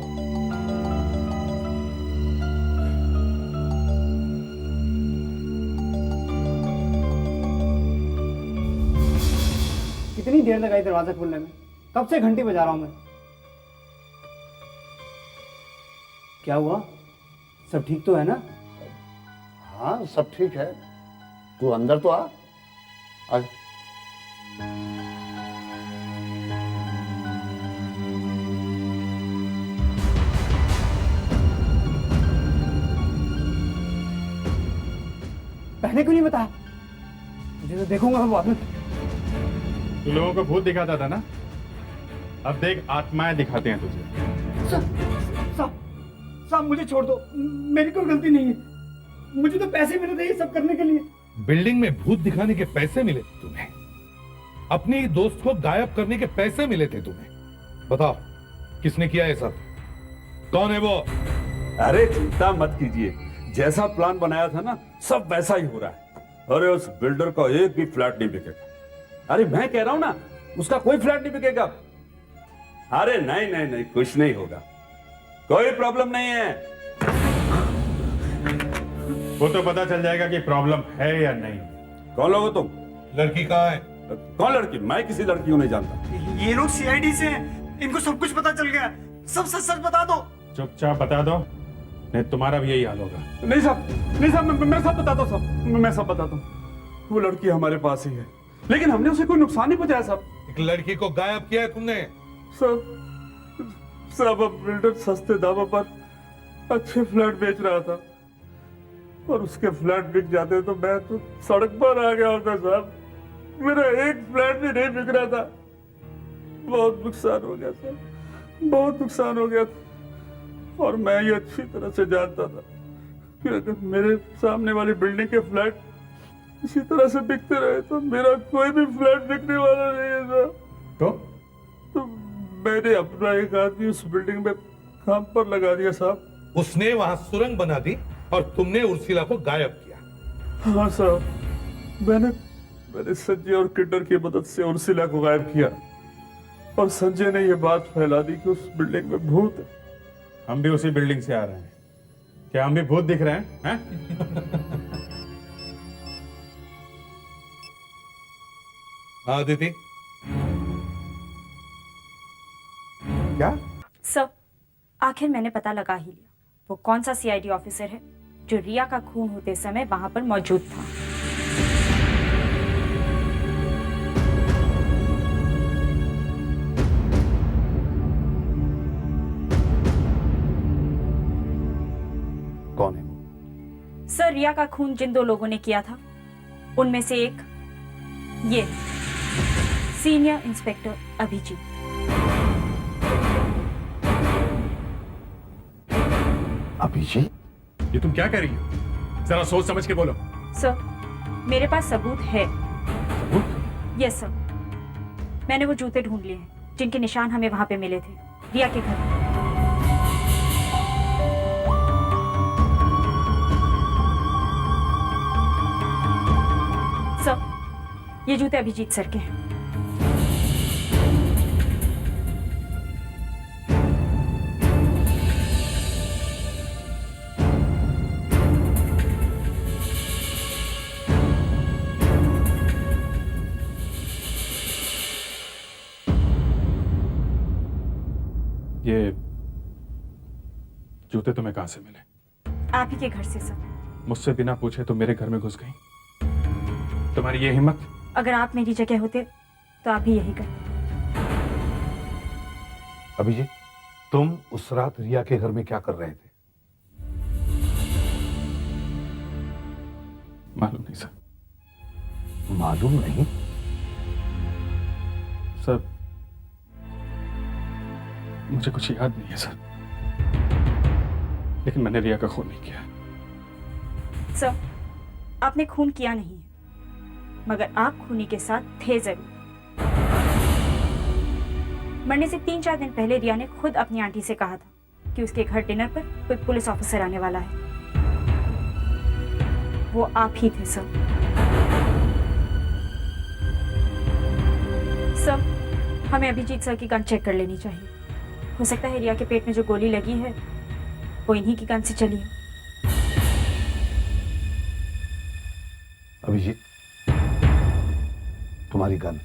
कितनी देर लगाई दरवाजा खोलने में? कब से घंटी बजा रहा हूं मैं। क्या हुआ? सब ठीक तो है ना? हाँ सब ठीक है। तू अंदर तो आ। पहले क्यों नहीं बताया? मुझे तो देखूंगा मैं बाद में। तू लोगों को भूत दिखाता था ना, अब देख आत्माएं दिखाते हैं तुझे। साहब मुझे छोड़ दो, मेरी कोई गलती नहीं है। मुझे तो पैसे मिले थे ये सब करने के लिए। बिल्डिंग में भूत दिखाने के पैसे मिले थे तुम्हें? अपनी दोस्त को गायब करने के पैसे मिले थे तुम्हें? बताओ किसने किया ये सब? कौन है वो? अरे चिंता मत कीजिए, जैसा प्लान बनाया था ना सब वैसा ही हो रहा है। अरे उस बिल्डर का एक भी फ्लैट नहीं बिकेगा। अरे मैं कह रहा हूं ना, उसका कोई फ्लैट नहीं बिकेगा। अरे नहीं नहीं नहीं, कुछ नहीं होगा, कोई प्रॉब्लम नहीं है। वो तो पता चल जाएगा कि प्रॉब्लम है या नहीं। कौन लोग हो तुम? लड़की कहाँ है? कौन लड़की? मैं किसी लड़की को नहीं जानता। ये लोग सीआईडी से हैं, इनको सब कुछ पता चल गया। सब सच सच बता दो। चुपचाप बता दो, नहीं तुम्हारा भी यही हाल होगा। नहीं साहब, नहीं साहब, मैं सब बताता हूँ साहब, मैं सब बताता हूँ। वो लड़की हमारे पास ही है, लेकिन हमने उसे कोई नुकसान नहीं पहुंचाया साहब। एक लड़की को गायब किया है तुमने? साहब अब बिल्डर सस्ते दामों पर अच्छे फ्लैट बेच रहा था और उसके फ्लैट बिक जाते तो मैं तो सड़क पर आ गया होता साहब। मेरा एक फ्लैट भी नहीं बिक रहा था। बहुत नुकसान हो गया साहब, बहुत नुकसान हो गया था। और मैं ये अच्छी तरह से जानता था कि अगर मेरे सामने वाली बिल्डिंग के फ्लैट इसी तरह से बिकते रहे तो मेरा कोई भी फ्लैट बिकने वाला नहीं है साहब। तो मैंने अपना एक आदमी उस बिल्डिंग में काम पर लगा दिया साहब। उसने वहां सुरंग बना दी और तुमने उर्सिला को गायब किया? हाँ साहब, मैंने संजय और किन्नर की मदद से उर्सिला को गायब किया और संजय ने यह बात फैला दी कि उस बिल्डिंग में भूत है। हम भी उसी बिल्डिंग से आ रहे हैं, क्या हम भी भूत दिख रहे हैं, हैं? आदिति, क्या? सर, आखिर मैंने पता लगा ही लिया वो कौन सा सीआईडी ऑफिसर है जो रिया का खून होते समय वहां पर मौजूद था। कौन है वो? सर, रिया का खून जिन दो लोगों ने किया था उनमें से एक ये सीनियर इंस्पेक्टर अभिजीत। अभिजीत? ये तुम क्या कह रही हो? जरा सोच समझ के बोलो। सर, मेरे पास सबूत है। यस सर, मैंने वो जूते ढूंढ लिए हैं जिनके निशान हमें वहां पे मिले थे रिया के घर। सर, ये जूते अभिजीत सर के हैं। ये जूते तुम्हें कहां से मिले? आप ही के घर से सर। मुझसे बिना पूछे तो मेरे घर में घुस गई? तुम्हारी ये हिम्मत? अगर आप मेरी जगह होते तो आप भी यही करते। अभिजीत, तुम उस रात रिया के घर में क्या कर रहे थे? मालूम नहीं सर। मालूम नहीं? सर, मुझे कुछ याद नहीं है सर, लेकिन मैंने रिया का खून नहीं किया। सर, आपने खून किया नहीं है, मगर आप खूनी के साथ थे जरूर। मरने से 3-4 दिन पहले रिया ने खुद अपनी आंटी से कहा था कि उसके घर डिनर पर कोई पुलिस ऑफिसर आने वाला है। वो आप ही थे सर। सर, हमें अभिजीत सर की गन चेक कर लेनी चाहिए। हो सकता है रिया के पेट में जो गोली लगी है वो इन्हीं की गन से चली है। अभिजीत, तुम्हारी गन।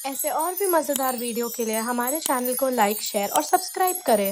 ऐसे और भी मज़ेदार वीडियो के लिए हमारे चैनल को लाइक, शेयर और सब्सक्राइब करें।